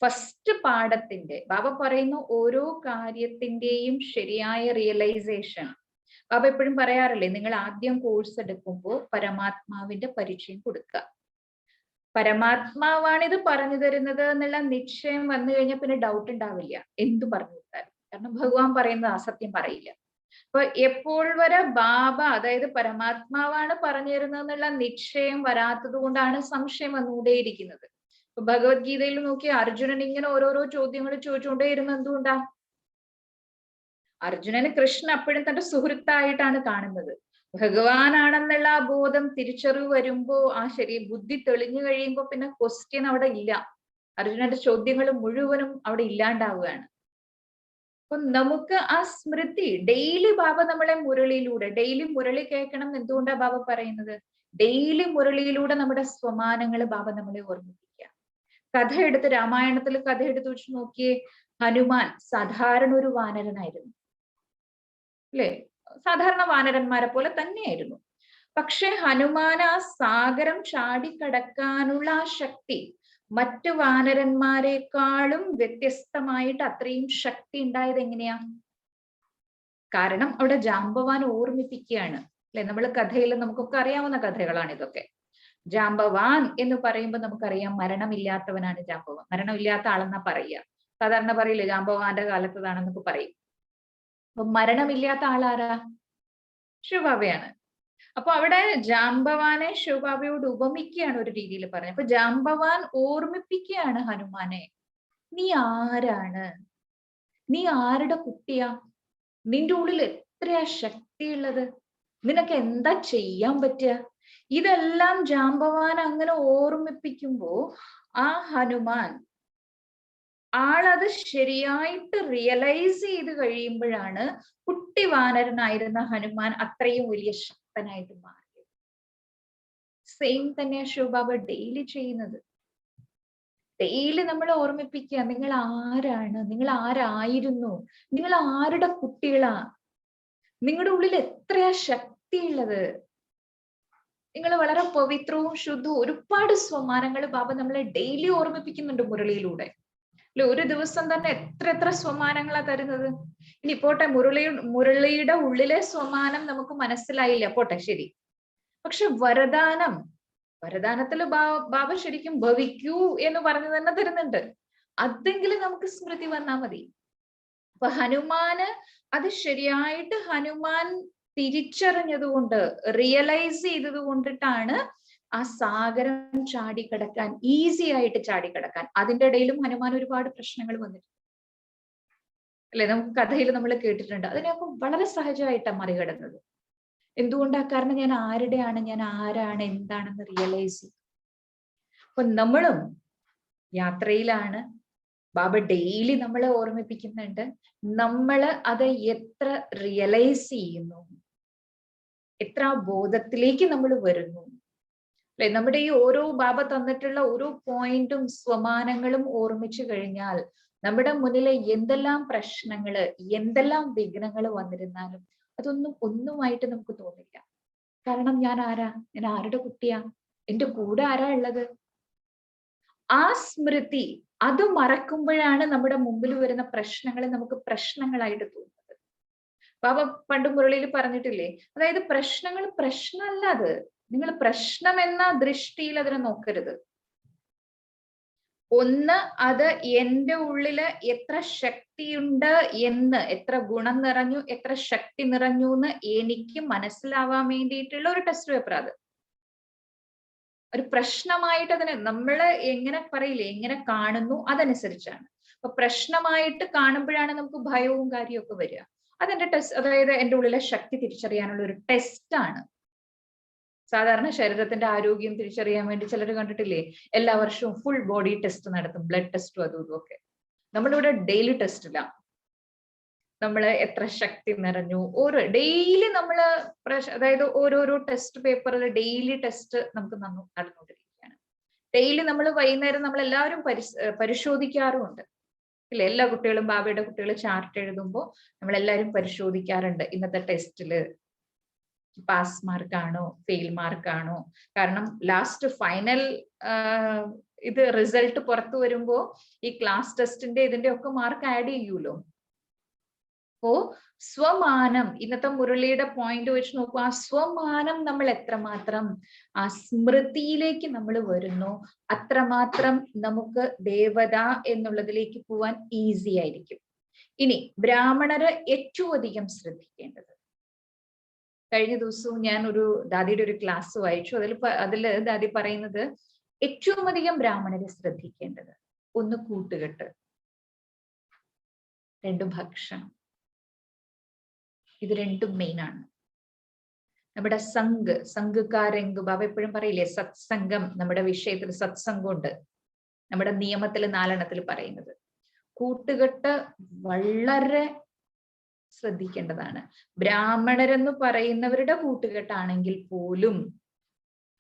ഫസ്റ്റ് പാഠത്തിന്റെ, ബാബ പറയുന്ന ഓരോ കാര്യത്തിന്റെയും ശരിയായ റിയലൈസേഷൻ, ബാബ എപ്പോഴും പറയാറില്ലേ, നിങ്ങൾ ആദ്യം കോഴ്സ് എടുക്കുമ്പോൾ പരമാത്മാവിന്റെ പരിചയം കൊടുക്കുക. പരമാത്മാവാണ് ഇത് പറഞ്ഞു തരുന്നത് എന്നുള്ള നിശ്ചയം വന്നു കഴിഞ്ഞാൽ പിന്നെ ഡൗട്ട് ഉണ്ടാവില്ല എന്തു പറഞ്ഞു കൊടുത്താലും. കാരണം ഭഗവാൻ പറയുന്നത് അസത്യം പറയില്ല. അപ്പൊ എപ്പോൾ വരെ ബാബ, അതായത് പരമാത്മാവാണ് പറഞ്ഞു തരുന്നത് എന്നുള്ള നിശ്ചയം വരാത്തത് കൊണ്ടാണ് സംശയം വന്നുകൊണ്ടേയിരിക്കുന്നത്. ഇപ്പൊ ഭഗവത്ഗീതയിൽ നോക്കി അർജുനൻ ഇങ്ങനെ ഓരോരോ ചോദ്യങ്ങൾ ചോദിച്ചുകൊണ്ടേയിരുന്ന എന്തുകൊണ്ടാ? അർജുനന് കൃഷ്ണൻ അപ്പോഴും തന്റെ സുഹൃത്തായിട്ടാണ് കാണുന്നത്. ഭഗവാനാണെന്നുള്ള ആ ബോധം, തിരിച്ചറിവ് വരുമ്പോ, ആ ബുദ്ധി തെളിഞ്ഞു കഴിയുമ്പോ പിന്നെ ക്വസ്റ്റ്യൻ അവിടെ ഇല്ല. അർജുനന്റെ ചോദ്യങ്ങൾ മുഴുവനും അവിടെ ഇല്ലാണ്ടാവുകയാണ്. അപ്പൊ നമുക്ക് ആ സ്മൃതി ഡെയിലി ബാബ നമ്മളെ മുരളിയിലൂടെ, ഡെയിലി മുരളി കേൾക്കണം. എന്തുകൊണ്ടാ ബാബ പറയുന്നത്? ഡെയിലി മുരളിയിലൂടെ നമ്മുടെ സ്വമാനങ്ങൾ ബാബ നമ്മളെ ഓർമ്മിപ്പിക്കുക. കഥ എടുത്ത്, രാമായണത്തിൽ കഥ എടുത്ത് വെച്ച് നോക്കിയേ, ഹനുമാൻ സാധാരണ ഒരു വാനരനായിരുന്നു, അല്ലെ? സാധാരണ വാനരന്മാരെ പോലെ തന്നെയായിരുന്നു. പക്ഷെ ഹനുമാൻ ആ സാഗരം ചാടിക്കടക്കാനുള്ള ആ ശക്തി മറ്റു വാനരന്മാരെക്കാളും വ്യത്യസ്തമായിട്ട് അത്രയും ശക്തി ഉണ്ടായത് എങ്ങനെയാ? കാരണം അവിടെ ജാംബവാൻ ഓർമ്മിപ്പിക്കുകയാണ്, അല്ലെ? നമ്മൾ കഥയിൽ നമുക്കൊക്കെ അറിയാവുന്ന കഥകളാണ് ഇതൊക്കെ. ജാംബവാൻ എന്ന് പറയുമ്പോൾ നമുക്കറിയാം മരണമില്ലാത്തവനാണ് ജാംബവാൻ. മരണമില്ലാത്ത ആളെന്നാ പറയുക. സാധാരണ പറയില്ലേ ജാംബവാന്റെ കാലത്തതാണെന്നൊക്കെ പറയും. അപ്പൊ മരണമില്ലാത്ത ആളാരാ? ശിവബാബയാണ്. അപ്പൊ അവിടെ ജാംബവാനെ ശിവബാബയോട് ഉപമിക്കുകയാണ് ഒരു രീതിയിൽ പറഞ്ഞത്. അപ്പൊ ജാംബവാൻ ഓർമ്മിപ്പിക്കുകയാണ് ഹനുമാനെ, നീ ആരാണ്? നീ ആരുടെ കുട്ടിയാ? നിന്റെ ഉള്ളിൽ എത്രയാ ശക്തിയുള്ളത്? നിനക്ക് എന്താ ചെയ്യാൻ പറ്റുക? ഇതെല്ലാം ജാംബവാൻ അങ്ങനെ ഓർമ്മിപ്പിക്കുമ്പോ ആ ഹനുമാൻ ആളത് ശരിയായിട്ട് റിയലൈസ് ചെയ്ത് കഴിയുമ്പോഴാണ് കുട്ടി വാനരനായിരുന്ന ഹനുമാൻ അത്രയും വലിയ ശക്തനായിട്ട് മാറിയത്. സെയിം തന്നെയാ ശിവബാബ ഡെയിലി ചെയ്യുന്നത്. ഡെയിലി നമ്മൾ ഓർമ്മിപ്പിക്കുക, നിങ്ങൾ ആരാണ്? നിങ്ങൾ ആരായിരുന്നു? നിങ്ങൾ ആരുടെ കുട്ടികളാ? നിങ്ങളുടെ ഉള്ളിൽ എത്രയാ ശക്തിയുള്ളത്? നിങ്ങൾ വളരെ പവിത്രവും ശുദ്ധവും, ഒരുപാട് സ്വമാനങ്ങൾ ബാബ നമ്മളെ ഡെയിലി ഓർമ്മിപ്പിക്കുന്നുണ്ട് മുരളിയിലൂടെ. അല്ലെ? ഒരു ദിവസം തന്നെ എത്ര സ്വമാനങ്ങളാ തരുന്നത്. ഇനി പോട്ടെ, മുരളിയുടെ ഉള്ളിലെ സ്വമാനം നമുക്ക് മനസ്സിലായില്ല, പോട്ടെ, ശരി. പക്ഷെ വരദാനത്തില് ബാബ ശരിക്കും ഭവിക്കൂ എന്ന് പറഞ്ഞു തന്നെ തരുന്നുണ്ട്. അതെങ്കിലും നമുക്ക് സ്മൃതി വന്നാ മതി. അപ്പൊ ഹനുമാന് അത് ശരിയായിട്ട് ഹനുമാൻ തിരിച്ചറിഞ്ഞതുകൊണ്ട്, റിയലൈസ് ചെയ്തത് കൊണ്ടിട്ടാണ് ആ സാഗരം ചാടിക്കടക്കാൻ, ഈസി ആയിട്ട് ചാടിക്കടക്കാൻ. അതിന്റെ ഇടയിലും ഹനുമാൻ ഒരുപാട് പ്രശ്നങ്ങൾ വന്നിട്ടുണ്ട്, അല്ലെ? നമുക്ക് കഥയിൽ നമ്മൾ കേട്ടിട്ടുണ്ട്. അതിനൊക്കെ വളരെ സഹജമായിട്ടാണ് മറികടന്നത്. എന്തുകൊണ്ടാ? കാരണം ഞാൻ ആരുടെയാണ്, ഞാൻ ആരാണ്, എന്താണെന്ന് റിയലൈസ് ചെയ്യും. അപ്പൊ നമ്മളും യാത്രയിലാണ്. ബാബ ഡെയിലി നമ്മളെ ഓർമ്മിപ്പിക്കുന്നുണ്ട്. നമ്മള് അത് എത്ര റിയലൈസ് ചെയ്യുന്നു, എത്ര ബോധത്തിലേക്ക് നമ്മൾ വരുന്നു, അല്ലെ? നമ്മുടെ ഈ ഓരോ ബാബ തന്നിട്ടുള്ള ഓരോ പോയിന്റും സ്വമാനങ്ങളും ഓർമ്മിച്ചു കഴിഞ്ഞാൽ നമ്മുടെ മുന്നിലെ എന്തെല്ലാം പ്രശ്നങ്ങള്, എന്തെല്ലാം വിഘ്നങ്ങൾ വന്നിരുന്നാലും ഒന്നുമായിട്ട് നമുക്ക് തോന്നില്ല. കാരണം ഞാൻ ആരാ? ഞാൻ ആരുടെ കുട്ടിയാ? എന്റെ കൂടെ ആരാ ഉള്ളത്? ആ സ്മൃതി അത് മറക്കുമ്പോഴാണ് നമ്മുടെ മുമ്പിൽ വരുന്ന പ്രശ്നങ്ങളെ നമുക്ക് പ്രശ്നങ്ങളായിട്ട് തോന്നുന്നത്. ബാബ പണ്ട് മുരളിയിൽ പറഞ്ഞിട്ടില്ലേ, അതായത് പ്രശ്നങ്ങൾ പ്രശ്നമല്ല. അത് നിങ്ങൾ പ്രശ്നം എന്ന ദൃഷ്ടിയിൽ അതിനെ നോക്കരുത്. ഒന്ന്, അത് എന്റെ ഉള്ളില് എത്ര ശക്തിയുണ്ട് എന്ന്, എത്ര ഗുണം നിറഞ്ഞു, എത്ര ശക്തി നിറഞ്ഞു എന്ന് എനിക്ക് മനസ്സിലാവാൻ വേണ്ടിയിട്ടുള്ള ഒരു ടെസ്റ്റ് പേപ്പർ. അത് ഒരു പ്രശ്നമായിട്ട് അതിനെ നമ്മള് എങ്ങനെ പറയില്ലേ, എങ്ങനെ കാണുന്നു അതനുസരിച്ചാണ്. അപ്പൊ പ്രശ്നമായിട്ട് കാണുമ്പോഴാണ് നമുക്ക് ഭയവും കാര്യമൊക്കെ വരിക. അതെന്റെ ടെസ്റ്റ്, അതായത് എന്റെ ഉള്ളിലെ ശക്തി തിരിച്ചറിയാനുള്ള ഒരു ടെസ്റ്റ് ആണ്. സാധാരണ ശരീരത്തിന്റെ ആരോഗ്യം തിരിച്ചറിയാൻ വേണ്ടി ചിലർ കണ്ടിട്ടില്ലേ, എല്ലാ വർഷവും ഫുൾ ബോഡി ടെസ്റ്റ് നടത്തും, ബ്ലഡ് ടെസ്റ്റും അതും ഇതും ഒക്കെ. നമ്മളിവിടെ ഡെയിലി ടെസ്റ്റില്ല. നമ്മൾ എത്ര ശക്തി നിറഞ്ഞു, ഓരോ ഡെയിലി നമ്മള് അതായത് ഓരോരോ ടെസ്റ്റ് പേപ്പറിൽ ഡെയിലി ടെസ്റ്റ് നമുക്ക് നടന്നുകൊണ്ടിരിക്കുകയാണ്. ഡെയിലി നമ്മൾ വൈകുന്നേരം നമ്മൾ എല്ലാവരും പരിശോധിക്കാറുമുണ്ട് ഇല്ലേ? എല്ലാ കുട്ടികളും, ബാബയുടെ കുട്ടികൾ ചാർട്ട് എഴുതുമ്പോൾ നമ്മളെല്ലാവരും പരിശോധിക്കാറുണ്ട് ഇന്നത്തെ ടെസ്റ്റില് പാസ് മാർക്കാണോ ഫെയിൽ മാർക്കാണോ. കാരണം ലാസ്റ്റ് ഫൈനൽ ഇത് റിസൾട്ട് പുറത്തു വരുമ്പോ ഈ ക്ലാസ് ടെസ്റ്റിന്റെ ഇതിന്റെ ഒക്കെ മാർക്ക് ആഡ് ചെയ്യൂലോ. അപ്പോ സ്വമാനം, ഇന്നത്തെ മുരളിയുടെ പോയിന്റ് വെച്ച് നോക്കൂ, ആ സ്വമാനം നമ്മൾ എത്രമാത്രം ആ സ്മൃതിയിലേക്ക് നമ്മൾ വരുന്നു, അത്രമാത്രം നമുക്ക് ദേവത എന്നുള്ളതിലേക്ക് പോവാൻ ഈസി ആയിരിക്കും. ഇനി ബ്രാഹ്മണര് ഏറ്റവും അധികം ശ്രദ്ധിക്കേണ്ടത്, കഴിഞ്ഞ ദിവസവും ഞാൻ ഒരു ദാദിയുടെ ഒരു ക്ലാസ് വായിച്ചു. അതില് ദാദി പറയുന്നത് ഏറ്റവും അധികം ബ്രാഹ്മണരെ ശ്രദ്ധിക്കേണ്ടത്, ഒന്ന് കൂട്ടുകെട്ട്, രണ്ട് ഭക്ഷണം. ഇത് രണ്ടും മെയിൻ ആണ്. നമ്മുടെ സംഘകാരംഗ് ബാബ എപ്പോഴും പറയില്ലേ, സത്സംഗം. നമ്മുടെ വിഷയത്തിൽ സത്സംഗമുണ്ട്, നമ്മുടെ നിയമത്തിൽ 4 പറയുന്നത്. കൂട്ടുകെട്ട് വളരെ ശ്രദ്ധിക്കേണ്ടതാണ്. ബ്രാഹ്മണരെന്ന് പറയുന്നവരുടെ കൂട്ടുകെട്ടാണെങ്കിൽ പോലും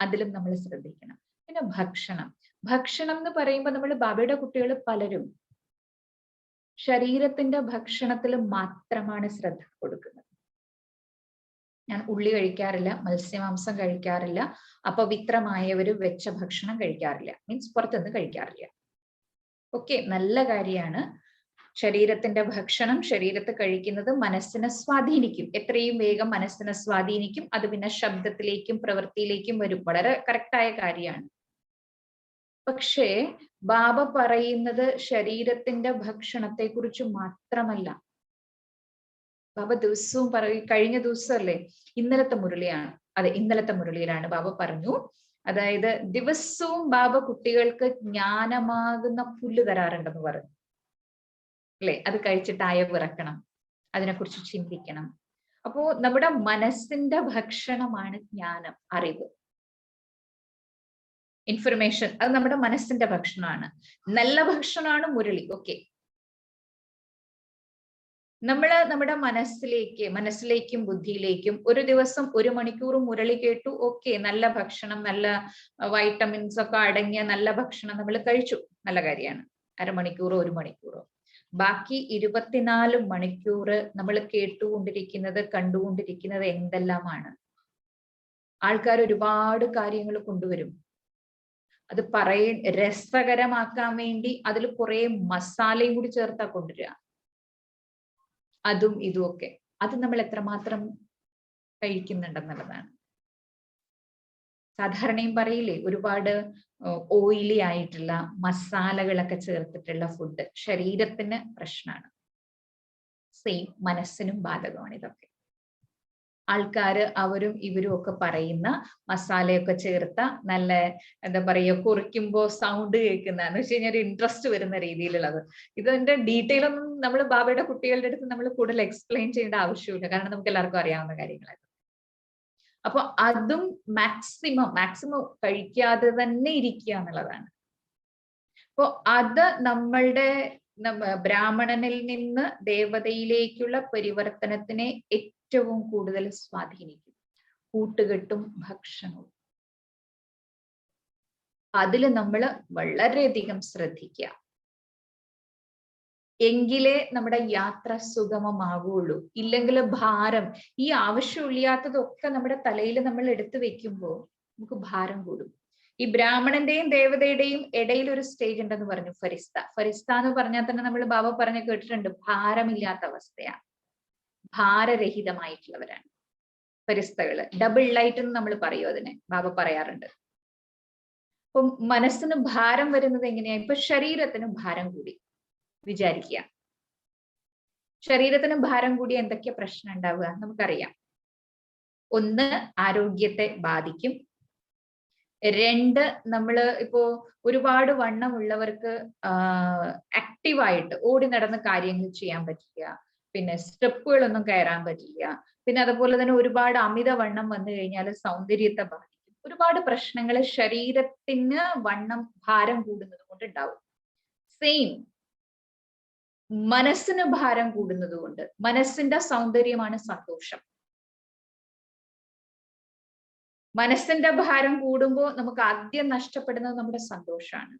അതിലും നമ്മൾ ശ്രദ്ധിക്കണം. പിന്നെ ഭക്ഷണം എന്ന് പറയുമ്പോൾ നമ്മൾ ബാബയുടെ കുട്ടികൾ പലരും ശരീരത്തിന്റെ ഭക്ഷണത്തിൽ മാത്രമാണ് ശ്രദ്ധ കൊടുക്കുന്നത്. ഞാൻ ഉള്ളി കഴിക്കാറില്ല, മത്സ്യമാംസം കഴിക്കാറില്ല, അപവിത്രമായവര് വെച്ച ഭക്ഷണം കഴിക്കാറില്ല, മീൻസ് പുറത്തുനിന്ന് കഴിക്കാറില്ല. ഓക്കെ, നല്ല കാര്യമാണ്. ശരീരത്തിന്റെ ഭക്ഷണം ശരീരത്ത് കഴിക്കുന്നത് മനസ്സിനെ സ്വാധീനിക്കും, എത്രയും വേഗം മനസ്സിനെ സ്വാധീനിക്കും. അത് പിന്നെ ശബ്ദത്തിലേക്കും പ്രവൃത്തിയിലേക്കും വരും. വളരെ കറക്റ്റായ കാര്യമാണ്. പക്ഷേ ബാബ പറയുന്നത് ശരീരത്തിന്റെ ഭക്ഷണത്തെ കുറിച്ച് മാത്രമല്ല. ബാബ ദിവസവും കഴിഞ്ഞ ദിവസമല്ലേ, ഇന്നലത്തെ മുരളിയാണ്, അതെ ഇന്നലത്തെ മുരളിയിലാണ് ബാബ പറഞ്ഞു, അതായത് ദിവസവും ബാബ കുട്ടികൾക്ക് ജ്ഞാനമാകുന്ന പുല്ല് തരാറുണ്ടെന്ന് പറഞ്ഞു അല്ലെ. അത് കഴിച്ചിട്ട് അയവിറക്കണം, അതിനെക്കുറിച്ച് ചിന്തിക്കണം. അപ്പോ നമ്മുടെ മനസ്സിന്റെ ഭക്ഷണമാണ് ജ്ഞാനം, അറിവ്, ഇൻഫർമേഷൻ. അത് നമ്മുടെ മനസ്സിന്റെ ഭക്ഷണമാണ്. നല്ല ഭക്ഷണമാണ് മുരളി. ഓക്കെ, നമ്മുടെ മനസ്സിലേക്കും ബുദ്ധിയിലേക്കും ഒരു ദിവസം 1 മണിക്കൂർ മുരളി കേട്ടു. ഓക്കെ, നല്ല ഭക്ഷണം, നല്ല വൈറ്റമിൻസ് ഒക്കെ അടങ്ങിയ നല്ല ഭക്ഷണം നമ്മൾ കഴിച്ചു, നല്ല കാര്യമാണ്. 1/2 മണിക്കൂറോ 1 മണിക്കൂറോ. ബാക്കി 24 മണിക്കൂർ നമ്മൾ കേട്ടുകൊണ്ടിരിക്കുന്നത്, കണ്ടുകൊണ്ടിരിക്കുന്നത് എന്തെല്ലാമാണ്. ആൾക്കാർ ഒരുപാട് കാര്യങ്ങൾ കൊണ്ടുവരും, അത് രസകരമാക്കാൻ വേണ്ടി അതിൽ കുറെ മസാലയും കൂടി ചേർത്താ കൊണ്ടുവരിക, അതും ഇതും ഒക്കെ. അത് നമ്മൾ എത്രമാത്രം കഴിക്കുന്നുണ്ടെന്നുള്ളതാണ്. സാധാരണയും പറയില്ലേ, ഒരുപാട് ഓയിലി ആയിട്ടുള്ള മസാലകളൊക്കെ ചേർത്തിട്ടുള്ള ഫുഡ് ശരീരത്തിന് പ്രശ്നമാണ്. സെയിം മനസ്സിനും ബാധകമാണ് ഇതൊക്കെ. ആൾക്കാര് അവരും ഇവരും ഒക്കെ പറയുന്ന മസാലയൊക്കെ ചേർത്ത നല്ല എന്താ പറയുക, കുറിക്കുമ്പോ സൗണ്ട് കേൾക്കുന്ന എന്ന് വെച്ച് കഴിഞ്ഞാൽ ഒരു ഇൻട്രസ്റ്റ് വരുന്ന രീതിയിലുള്ളത്. ഇതിന്റെ ഡീറ്റെയിൽ ഒന്നും നമ്മൾ ബാബയുടെ കുട്ടികളുടെ അടുത്ത് നമ്മൾ കൂടുതൽ എക്സ്പ്ലെയിൻ ചെയ്യേണ്ട ആവശ്യമില്ല, കാരണം നമുക്ക് എല്ലാവർക്കും അറിയാവുന്ന കാര്യങ്ങളാണ്. അപ്പൊ അതും മാക്സിമം കഴിക്കാതെ തന്നെ ഇരിക്കുക എന്നുള്ളതാണ്. അപ്പൊ അത് നമ്മളുടെ ബ്രാഹ്മണനിൽ നിന്ന് ദേവതയിലേക്കുള്ള പരിവർത്തനത്തിനെ ഏറ്റവും കൂടുതൽ സ്വാധീനിക്കും. കൂട്ടുകെട്ടും ഭക്ഷണവും, അതിൽ നമ്മൾ വളരെയധികം ശ്രദ്ധിക്കുക. എങ്കിലേ നമ്മുടെ യാത്ര സുഗമമാകുള്ളൂ. ഇല്ലെങ്കിൽ ഭാരം, ഈ ആവശ്യമില്ലാത്തതൊക്കെ നമ്മുടെ തലയിൽ നമ്മൾ എടുത്തു വെക്കുമ്പോൾ നമുക്ക് ഭാരം കൂടും. ഈ ബ്രാഹ്മണന്റെയും ദേവതയുടെയും ഇടയിൽ ഒരു സ്റ്റേജ് ഉണ്ടെന്ന് പറഞ്ഞു, ഫരിസ്ത എന്ന് പറഞ്ഞാൽ തന്നെ നമ്മൾ ബാബ പറഞ്ഞു കേട്ടിട്ടുണ്ട്, ഭാരമില്ലാത്ത അവസ്ഥയാണ്, ഭാരരഹിതമായിട്ടുള്ളവരാണ് ഫരിസ്തകള്. ഡബിൾ ലൈറ്റ് എന്ന് നമ്മൾ പറയും, അതിനെ ബാബ പറയാറുണ്ട്. അപ്പൊ മനസ്സിന് ഭാരം വരുന്നത് എങ്ങനെയാ? ഇപ്പൊ ശരീരത്തിന് ഭാരം കൂടി വിചാരിക്കുക, ശരീരത്തിന് ഭാരം കൂടി എന്തൊക്കെയാ പ്രശ്നം ഉണ്ടാവുക നമുക്കറിയാം. 1, ആരോഗ്യത്തെ ബാധിക്കും. 2, നമ്മള് ഇപ്പോ ഒരുപാട് വണ്ണമുള്ളവർക്ക് ആക്റ്റീവായിട്ട് ഓടി നടന്ന് കാര്യങ്ങൾ ചെയ്യാൻ പറ്റില്ല, പിന്നെ സ്റ്റെപ്പുകളൊന്നും കയറാൻ പറ്റില്ല. പിന്നെ അതുപോലെ തന്നെ ഒരുപാട് അമിതവണ്ണം വന്നു കഴിഞ്ഞാൽ സൗന്ദര്യത്തെ ബാധിക്കും. ഒരുപാട് പ്രശ്നങ്ങൾ ശരീരത്തിന് ഭാരം കൂടുന്നത് കൊണ്ട് ഉണ്ടാവും. സെയിം മനസ്സിന് ഭാരം കൂടുന്നത് കൊണ്ട്. മനസ്സിന്റെ സൗന്ദര്യമാണ് സന്തോഷം. മനസ്സിന്റെ ഭാരം കൂടുമ്പോൾ നമുക്ക് ആദ്യം നഷ്ടപ്പെടുന്നത് നമ്മുടെ സന്തോഷമാണ്.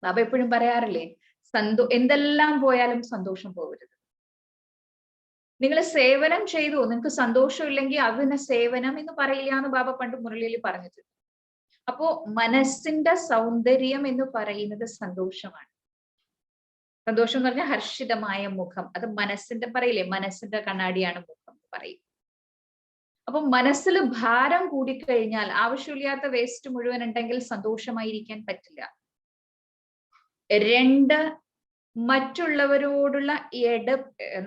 ബാബ എപ്പോഴും പറയാറില്ലേ, എന്തെല്ലാം പോയാലും സന്തോഷം പോകരുത്. നിങ്ങൾ സേവനം ചെയ്തു, നിങ്ങൾക്ക് സന്തോഷമില്ലെങ്കിൽ അതിന് സേവനം എന്ന് പറയില്ല എന്ന് ബാബ പണ്ട് മുരളിയിൽ പറഞ്ഞിട്ടുണ്ട്. അപ്പോ മനസ്സിന്റെ സൗന്ദര്യം എന്ന് പറയുന്നത് സന്തോഷമാണ്. സന്തോഷം എന്ന് പറഞ്ഞാൽ ഹർഷിതമായ മുഖം. അത് മനസ്സിന്റെ പറയില്ലേ, മനസ്സിന്റെ കണ്ണാടിയാണ് മുഖം എന്ന് പറയും. അപ്പൊ മനസ്സിൽ ഭാരം കൂടിക്കഴിഞ്ഞാൽ, ആവശ്യമില്ലാത്ത വേസ്റ്റ് മുഴുവൻ ഉണ്ടെങ്കിൽ സന്തോഷമായിരിക്കാൻ പറ്റില്ല. 2, മറ്റുള്ളവരോടുള്ള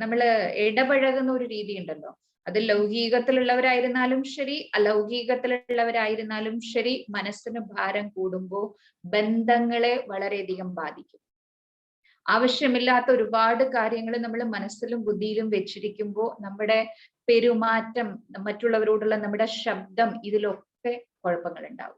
നമ്മള് ഇടപഴകുന്ന ഒരു രീതി ഉണ്ടല്ലോ. അത് ലൗകികത്തിലുള്ളവരായിരുന്നാലും ശരി, അലൗകികത്തിലുള്ളവരായിരുന്നാലും ശരി, മനസ്സിന് ഭാരം കൂടുമ്പോൾ ബന്ധങ്ങളെ വളരെയധികം ബാധിക്കും. ആവശ്യമില്ലാത്ത ഒരുപാട് കാര്യങ്ങൾ നമ്മൾ മനസ്സിലും ബുദ്ധിയിലും വെച്ചിരിക്കുമ്പോൾ നമ്മുടെ പെരുമാറ്റം, മറ്റുള്ളവരോടുള്ള നമ്മുടെ ശബ്ദം, ഇതിലൊക്കെ കുഴപ്പങ്ങൾ ഉണ്ടാവും.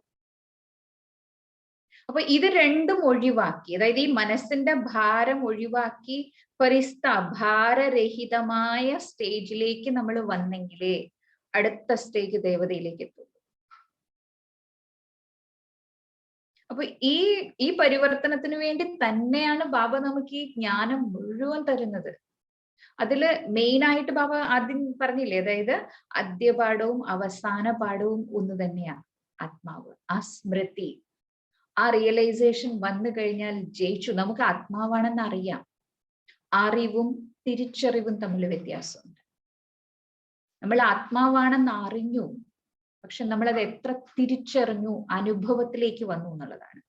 അപ്പൊ ഇത് രണ്ടും ഒഴിവാക്കി, അതായത് ഈ മനസ്സിന്റെ ഭാരം ഒഴിവാക്കി പരിസ്ഥ ഭാരരഹിതമായ സ്റ്റേജിലേക്ക് നമ്മൾ വന്നെങ്കിലേ അടുത്ത സ്റ്റേജ് ദേവതയിലേക്ക് എത്തും. അപ്പൊ ഈ പരിവർത്തനത്തിന് വേണ്ടി തന്നെയാണ് ബാബ നമുക്ക് ഈ ജ്ഞാനം മുഴുവൻ തരുന്നത്. അതില് മെയിനായിട്ട് ബാബ ആദ്യം പറഞ്ഞില്ലേ, അതായത് ആദ്യപാഠവും അവസാന പാഠവും ഒന്ന് തന്നെയാണ്, ആത്മാവ്, ആ സ്മൃതി, ആ റിയലൈസേഷൻ വന്നു കഴിഞ്ഞാൽ ജയിച്ചു. നമുക്ക് ആത്മാവാണെന്ന് അറിയാം. അറിവും തിരിച്ചറിവും തമ്മിൽ വ്യത്യാസമുണ്ട്. നമ്മൾ ആത്മാവാണെന്ന് അറിഞ്ഞു, പക്ഷെ നമ്മളത് എത്ര തിരിച്ചറിഞ്ഞു, അനുഭവത്തിലേക്ക് വന്നു എന്നുള്ളതാണ്.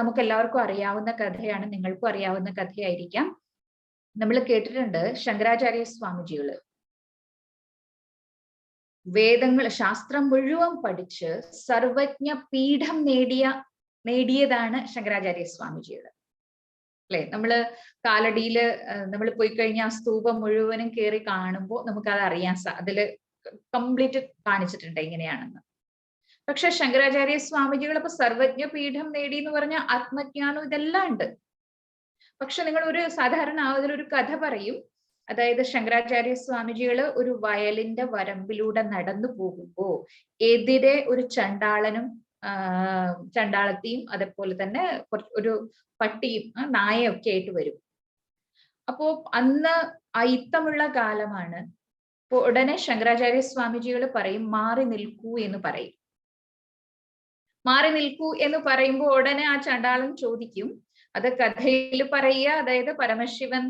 നമുക്ക് എല്ലാവർക്കും അറിയാവുന്ന കഥയാണ്, നിങ്ങൾക്കും അറിയാവുന്ന കഥയായിരിക്കാം. നമ്മൾ കേട്ടിട്ടുണ്ട്, ശങ്കരാചാര്യ സ്വാമിജികള് വേദങ്ങൾ, ശാസ്ത്രം മുഴുവൻ പഠിച്ച് സർവജ്ഞ പീഠം നേടിയതാണ് ശങ്കരാചാര്യ സ്വാമിജികള്. അല്ലെ, നമ്മള് കാലടിയില് നമ്മൾ പോയി കഴിഞ്ഞാൽ ആ സ്തൂപം മുഴുവനും കയറി കാണുമ്പോൾ നമുക്കത് അറിയാൻ അതില് കംപ്ലീറ്റ് കാണിച്ചിട്ടുണ്ട് എങ്ങനെയാണെന്ന്. പക്ഷെ ശങ്കരാചാര്യ സ്വാമിജികൾ ഇപ്പൊ സർവജ്ഞ പീഠം നേടി എന്ന് പറഞ്ഞ ആത്മജ്ഞാനം ഇതെല്ലാം ഉണ്ട്. പക്ഷെ നിങ്ങൾ ഒരു സാധാരണ അതിലൊരു കഥ പറയും. അതായത് ശങ്കരാചാര്യ സ്വാമിജികള് ഒരു വയലിന്റെ വരമ്പിലൂടെ നടന്നു പോകുമ്പോ എതിരെ ഒരു ചണ്ടാളത്തിയും അതേപോലെ തന്നെ ഒരു പട്ടിയും നായയൊക്കെ ആയിട്ട് വരും. അപ്പോ അന്ന് അയിത്തമുള്ള കാലമാണ്. അപ്പൊ ഉടനെ ശങ്കരാചാര്യ സ്വാമിജികൾ പറയും, മാറി നിൽക്കൂ എന്ന് പറയും. മാറി നിൽക്കൂ എന്ന് പറയുമ്പോൾ ഉടനെ ആ ചണ്ടാളൻ ചോദിക്കും, അത് കഥയിൽ പറയുക, അതായത് പരമശിവൻ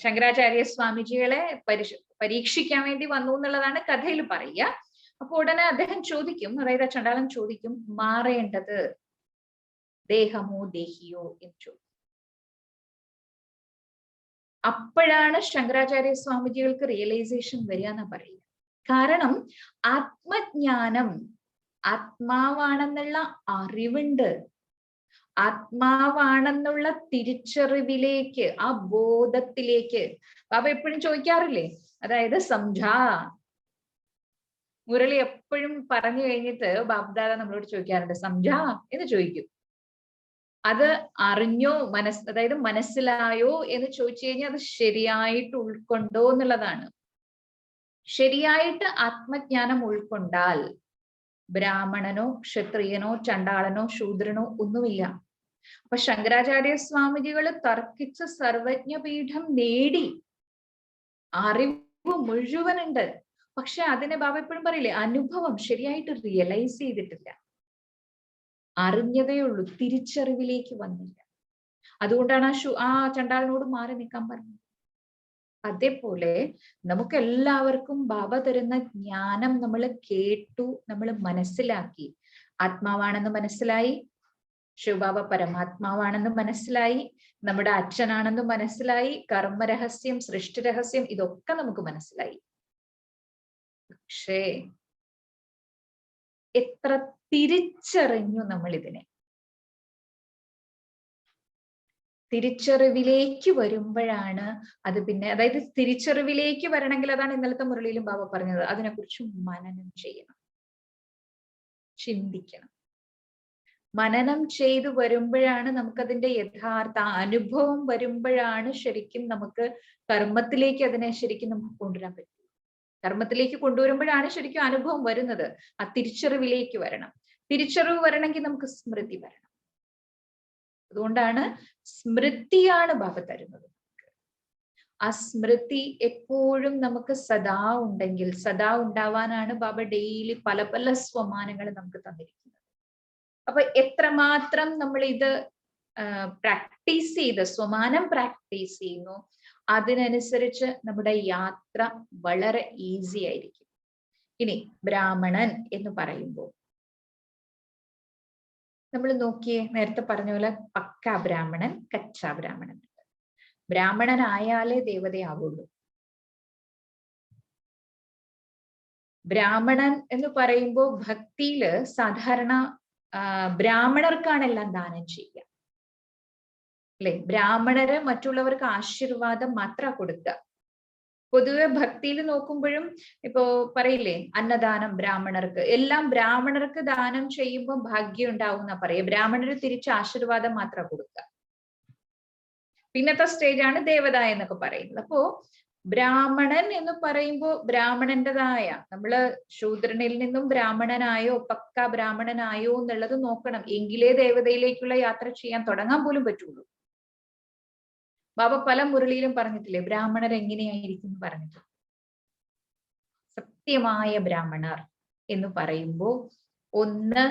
ശങ്കരാചാര്യ സ്വാമിജികളെ പരീക്ഷിക്കാൻ വേണ്ടി വന്നു എന്നുള്ളതാണ് കഥയിൽ പറയുക. അപ്പൊ ഉടനെ അദ്ദേഹം ചോദിക്കും, അതായത് ആ ചണ്ടാളൻ ചോദിക്കും, മാറേണ്ടത് ദേഹമോ ദേഹിയോ എന്ന് ചോദിക്കും. അപ്പോഴാണ് ശങ്കരാചാര്യ സ്വാമിജികൾക്ക് റിയലൈസേഷൻ വരിക എന്ന് പറയുക. കാരണം ആത്മജ്ഞാനം, ആത്മാവാണെന്നുള്ള അറിവുണ്ട്, ആത്മാവാണെന്നുള്ള തിരിച്ചറിവിലേക്ക്, ആ ബോധത്തിലേക്ക് ബാബ എപ്പോഴും ചോദിക്കാറില്ലേ, അതായത് സംജാ. മുരളി എപ്പോഴും പറഞ്ഞു കഴിഞ്ഞിട്ട് ബാബ്ദാദ നമ്മളോട് ചോദിക്കാറുണ്ട്, സംജാ എന്ന് ചോദിക്കും. അത് അറിഞ്ഞോ, അതായത് മനസ്സിലായോ എന്ന് ചോദിച്ചു കഴിഞ്ഞാൽ അത് ശരിയായിട്ട് ഉൾക്കൊണ്ടോ എന്നുള്ളതാണ്. ശരിയായിട്ട് ആത്മജ്ഞാനം ഉൾക്കൊണ്ടാൽ ബ്രാഹ്മണനോ ക്ഷത്രിയനോ ചണ്ടാളനോ ശൂദ്രനോ ഒന്നുമില്ല. അപ്പൊ ശങ്കരാചാര്യ സ്വാമിജികള് തർക്കിച്ച് സർവജ്ഞപീഠം നേടി, അറിവ് മുഴുവനുണ്ട്. പക്ഷെ അതിനെ ബാബ എപ്പോഴും പറയില്ലേ, അനുഭവം ശരിയായിട്ട് റിയലൈസ് ചെയ്തിട്ടില്ല, അറിഞ്ഞതേ ഉള്ളൂ, തിരിച്ചറിവിലേക്ക് വന്നില്ല. അതുകൊണ്ടാണ് ആ ചണ്ടാളിനോട് മാറി നിൽക്കാൻ പറഞ്ഞത്. അതേപോലെ നമുക്ക് എല്ലാവർക്കും ബാബ തരുന്ന ജ്ഞാനം നമ്മൾ കേട്ടു, നമ്മൾ മനസ്സിലാക്കി, ആത്മാവാണെന്ന് മനസ്സിലായി, ശിവബാബ പരമാത്മാവാണെന്ന് മനസ്സിലായി, നമ്മുടെ അച്ഛനാണെന്ന് മനസ്സിലായി, കർമ്മരഹസ്യം, സൃഷ്ടി രഹസ്യം ഇതൊക്കെ നമുക്ക് മനസ്സിലായി. പക്ഷേ എത്ര തിരിച്ചറിഞ്ഞു നമ്മൾ ഇതിനെ? തിരിച്ചറിവിലേക്ക് വരുമ്പോഴാണ് അത് പിന്നെ, അതായത് തിരിച്ചറിവിലേക്ക് വരണമെങ്കിൽ, അതാണ് ഇന്നലത്തെ മുരളിയിലും ബാബ പറഞ്ഞത്, അതിനെക്കുറിച്ച് മനനം ചെയ്യണം, ചിന്തിക്കണം. മനനം ചെയ്തു വരുമ്പോഴാണ് നമുക്കതിന്റെ യഥാർത്ഥ അനുഭവം വരുമ്പോഴാണ് ശരിക്കും നമുക്ക് കർമ്മത്തിലേക്ക് അതിനെ ശരിക്കും നമുക്ക് കൊണ്ടുവരാൻ പറ്റും. കർമ്മത്തിലേക്ക് കൊണ്ടുവരുമ്പോഴാണ് ശരിക്കും അനുഭവം വരുന്നത്. ആ തിരിച്ചറിവിലേക്ക് വരണം. തിരിച്ചറിവ് വരണമെങ്കിൽ നമുക്ക് സ്മൃതി വരണം. അതുകൊണ്ടാണ് സ്മൃതിയാണ് ബാബ തരുന്നത്. ആ സ്മൃതി എപ്പോഴും നമുക്ക് സദാ ഉണ്ടെങ്കിൽ, സദാ ഉണ്ടാവാനാണ് ബാബ ഡെയിലി പല പല സ്വമാനങ്ങൾ നമുക്ക് തന്നിരിക്കുന്നത്. അപ്പൊ എത്രമാത്രം നമ്മൾ ഇത് പ്രാക്ടീസ് ചെയ്ത് സ്വമാനം പ്രാക്ടീസ് ചെയ്യുന്നു, അതിനനുസരിച്ച് നമ്മുടെ യാത്ര വളരെ ഈസി ആയിരിക്കും. ഇനി ബ്രാഹ്മണൻ എന്ന് പറയുമ്പോൾ നമ്മൾ നോക്കിയേ, നേരത്തെ പറഞ്ഞ പോലെ പക്കാ ബ്രാഹ്മണൻ, കച്ചാ ബ്രാഹ്മണൻ. ബ്രാഹ്മണനായാലേ ദേവതയാവുള്ളൂ. ബ്രാഹ്മണൻ എന്ന് പറയുമ്പോൾ ഭക്തിയില് സാധാരണ ബ്രാഹ്മണർക്കാണ് എല്ലാം ദാനം ചെയ്യുക, അല്ലെ? ബ്രാഹ്മണര് മറ്റുള്ളവർക്ക് ആശീർവാദം മാത്രം കൊടുക്കുക. പൊതുവെ ഭക്തിയിൽ നോക്കുമ്പോഴും ഇപ്പോ പറയില്ലേ, അന്നദാനം ബ്രാഹ്മണർക്ക്, എല്ലാം ബ്രാഹ്മണർക്ക് ദാനം ചെയ്യുമ്പോൾ ഭാഗ്യം ഉണ്ടാവും എന്നാ പറയുക. ബ്രാഹ്മണര് തിരിച്ച് ആശീർവാദം മാത്രം കൊടുക്കുക. പിന്നത്തെ സ്റ്റേജാണ് ദേവത എന്നൊക്കെ പറയുന്നത്. അപ്പോ ബ്രാഹ്മണൻ എന്ന് പറയുമ്പോൾ ബ്രാഹ്മണന്റേതായ, നമ്മള് ശൂദ്രനിൽ നിന്നും ബ്രാഹ്മണനായോ പക്ക ബ്രാഹ്മണനായോ എന്നുള്ളത് നോക്കണം. എങ്കിലേ ദേവതയിലേക്കുള്ള യാത്ര ചെയ്യാൻ തുടങ്ങാൻ പോലും പറ്റുള്ളൂ. ബാബ പല മുരളിയിലും പറഞ്ഞിട്ടില്ലേ, ബ്രാഹ്മണർ എങ്ങനെയായിരിക്കും പറഞ്ഞിട്ട്. സത്യമായ ബ്രാഹ്മണർ എന്ന് പറയുമ്പോൾ ഒന്ന്,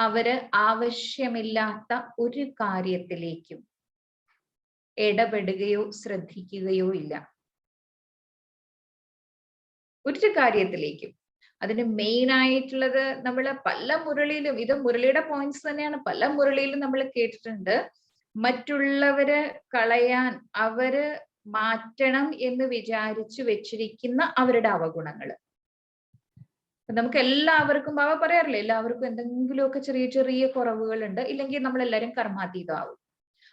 അവര് ആവശ്യമില്ലാത്ത ഒരു കാര്യത്തിലേക്കും ഇടപെടുകയോ ശ്രദ്ധിക്കുകയോ ഇല്ല. ഒരു കാര്യത്തിലേക്കും. അതിന് മെയിൻ ആയിട്ടുള്ളത് നമ്മൾ പല മുരളിയിലും, ഇത് മുരളിയുടെ പോയിന്റ്സ് തന്നെയാണ്, പല മുരളിയിലും നമ്മൾ കേട്ടിട്ടുണ്ട്. മറ്റുള്ളവരെ കളയാൻ, അവര് മാറ്റണം എന്ന് വിചാരിച്ചു വെച്ചിരിക്കുന്ന അവരുടെ അവഗുണങ്ങൾ. നമുക്ക് എല്ലാവർക്കും ബാബ പറയാറില്ലേ, എല്ലാവർക്കും എന്തെങ്കിലുമൊക്കെ ചെറിയ ചെറിയ കുറവുകളുണ്ട്, ഇല്ലെങ്കിൽ നമ്മളെല്ലാരും കർമാതീതമാവും.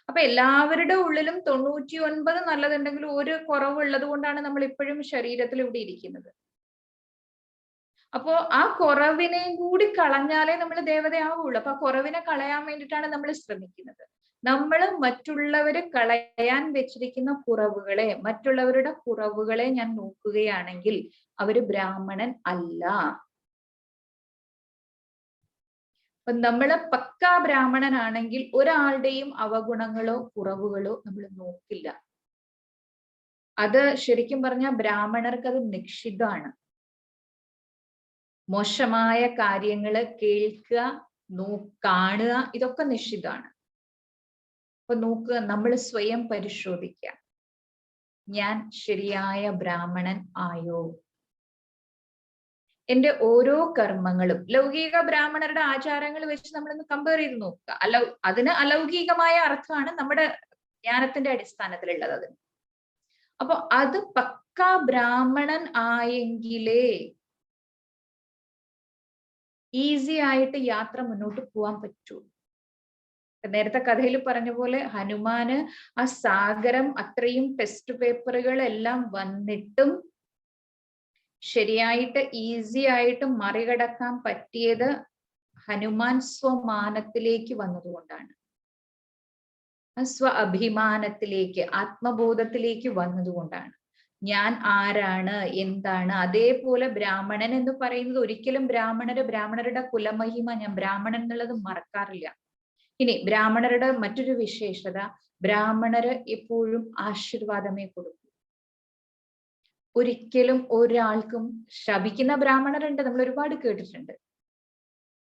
അപ്പൊ എല്ലാവരുടെ ഉള്ളിലും 99 നല്ലതുണ്ടെങ്കിൽ ഒരു കുറവുള്ളത് കൊണ്ടാണ് നമ്മൾ ഇപ്പോഴും ശരീരത്തിൽ ഇവിടെ ഇരിക്കുന്നത്. അപ്പോ ആ കുറവിനെയും കൂടി കളഞ്ഞാലേ നമ്മൾ ദേവതയാവുള്ളൂ. അപ്പൊ ആ കുറവിനെ കളയാൻ വേണ്ടിയിട്ടാണ് നമ്മൾ ശ്രമിക്കുന്നത്. നമ്മൾ മറ്റുള്ളവര് കളയാൻ വെച്ചിരിക്കുന്ന കുറവുകളെ, മറ്റുള്ളവരുടെ കുറവുകളെ ഞാൻ നോക്കുകയാണെങ്കിൽ അവര് ബ്രാഹ്മണൻ അല്ല. അപ്പൊ നമ്മള് പക്കാ ബ്രാഹ്മണനാണെങ്കിൽ ഒരാളുടെയും അവഗുണങ്ങളോ കുറവുകളോ നമ്മൾ നോക്കില്ല. അത് ശരിക്കും പറഞ്ഞാൽ ബ്രാഹ്മണർക്ക് അത് നിഷിദ്ധമാണ്. മോശമായ കാര്യങ്ങള് കേൾക്കുക, കാണുക, ഇതൊക്കെ നിഷിദ്ധമാണ്. അപ്പൊ നോക്കുക, നമ്മൾ സ്വയം പരിശോധിക്കുക, ഞാൻ ശരിയായ ബ്രാഹ്മണൻ ആയോ? എന്റെ ഓരോ കർമ്മങ്ങളും ലൗകിക ബ്രാഹ്മണരുടെ ആചാരങ്ങൾ വെച്ച് നമ്മളൊന്ന് കമ്പയർ ചെയ്ത് നോക്കുക. അതിന് അലൗകികമായ അർത്ഥമാണ് നമ്മുടെ ജ്ഞാനത്തിന്റെ അടിസ്ഥാനത്തിലുള്ളത് അതിന്. അപ്പൊ അത് പക്കാ ബ്രാഹ്മണൻ ആയെങ്കിലേ ഈസി ആയിട്ട് യാത്ര മുന്നോട്ട് പോവാൻ പറ്റൂ. നേരത്തെ കഥയിൽ പറഞ്ഞ പോലെ ഹനുമാന് ആ സാഗരം അത്രയും ടെസ്റ്റ് പേപ്പറുകളെല്ലാം വന്നിട്ടും ശരിയായിട്ട് ഈസി ആയിട്ട് മറികടക്കാൻ പറ്റിയത് ഹനുമാൻ സ്വമാനത്തിലേക്ക് വന്നതുകൊണ്ടാണ്. സ്വ അഭിമാനത്തിലേക്ക്, ആത്മബോധത്തിലേക്ക് വന്നതുകൊണ്ടാണ്. ഞാൻ ആരാണ്, എന്താണ്. അതേപോലെ ബ്രാഹ്മണൻ എന്ന് പറയുന്നത് ഒരിക്കലും ബ്രാഹ്മണരുടെ കുലമഹിമ, ഞാൻ ബ്രാഹ്മണൻ എന്നുള്ളത് മറക്കാറില്ല. ഇനി ബ്രാഹ്മണരുടെ മറ്റൊരു വിശേഷത, ബ്രാഹ്മണര് എപ്പോഴും ആശീർവാദമേ കൊടുക്കൂ. ഒരിക്കലും ഒരാൾക്കും ശപിക്കുന്ന ബ്രാഹ്മണരുണ്ട്, നമ്മൾ ഒരുപാട് കേട്ടിട്ടുണ്ട്.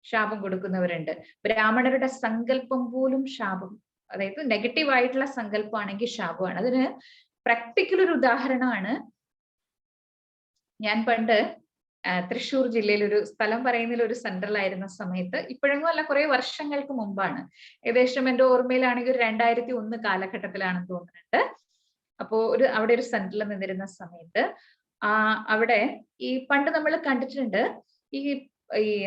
ശാപം കൊടുക്കുന്നവരുണ്ട്. ബ്രാഹ്മണരുടെ സങ്കല്പം പോലും ശാപം, അതായത് നെഗറ്റീവ് ആയിട്ടുള്ള സങ്കല്പമാണെങ്കിൽ ശാപമാണ്. അതിന് പ്രാക്ടിക്കൽ ഒരു ഉദാഹരണമാണ്. ഞാൻ പണ്ട് തൃശ്ശൂർ ജില്ലയിൽ ഒരു സ്ഥലം പറയുന്നതിൽ ഒരു സെന്ററിലായിരുന്ന സമയത്ത്, ഇപ്പോഴൊന്നും അല്ല, കുറെ വർഷങ്ങൾക്ക് മുമ്പാണ്, ഏകദേശം എന്റെ ഓർമ്മയിലാണെങ്കിൽ 2001 കാലഘട്ടത്തിലാണെന്ന് തോന്നുന്നുണ്ട്. അപ്പോ അവിടെ ഒരു സെന്ററിൽ നിന്നിരുന്ന സമയത്ത് അവിടെ ഈ പണ്ട് നമ്മൾ കണ്ടിട്ടുണ്ട്, ഈ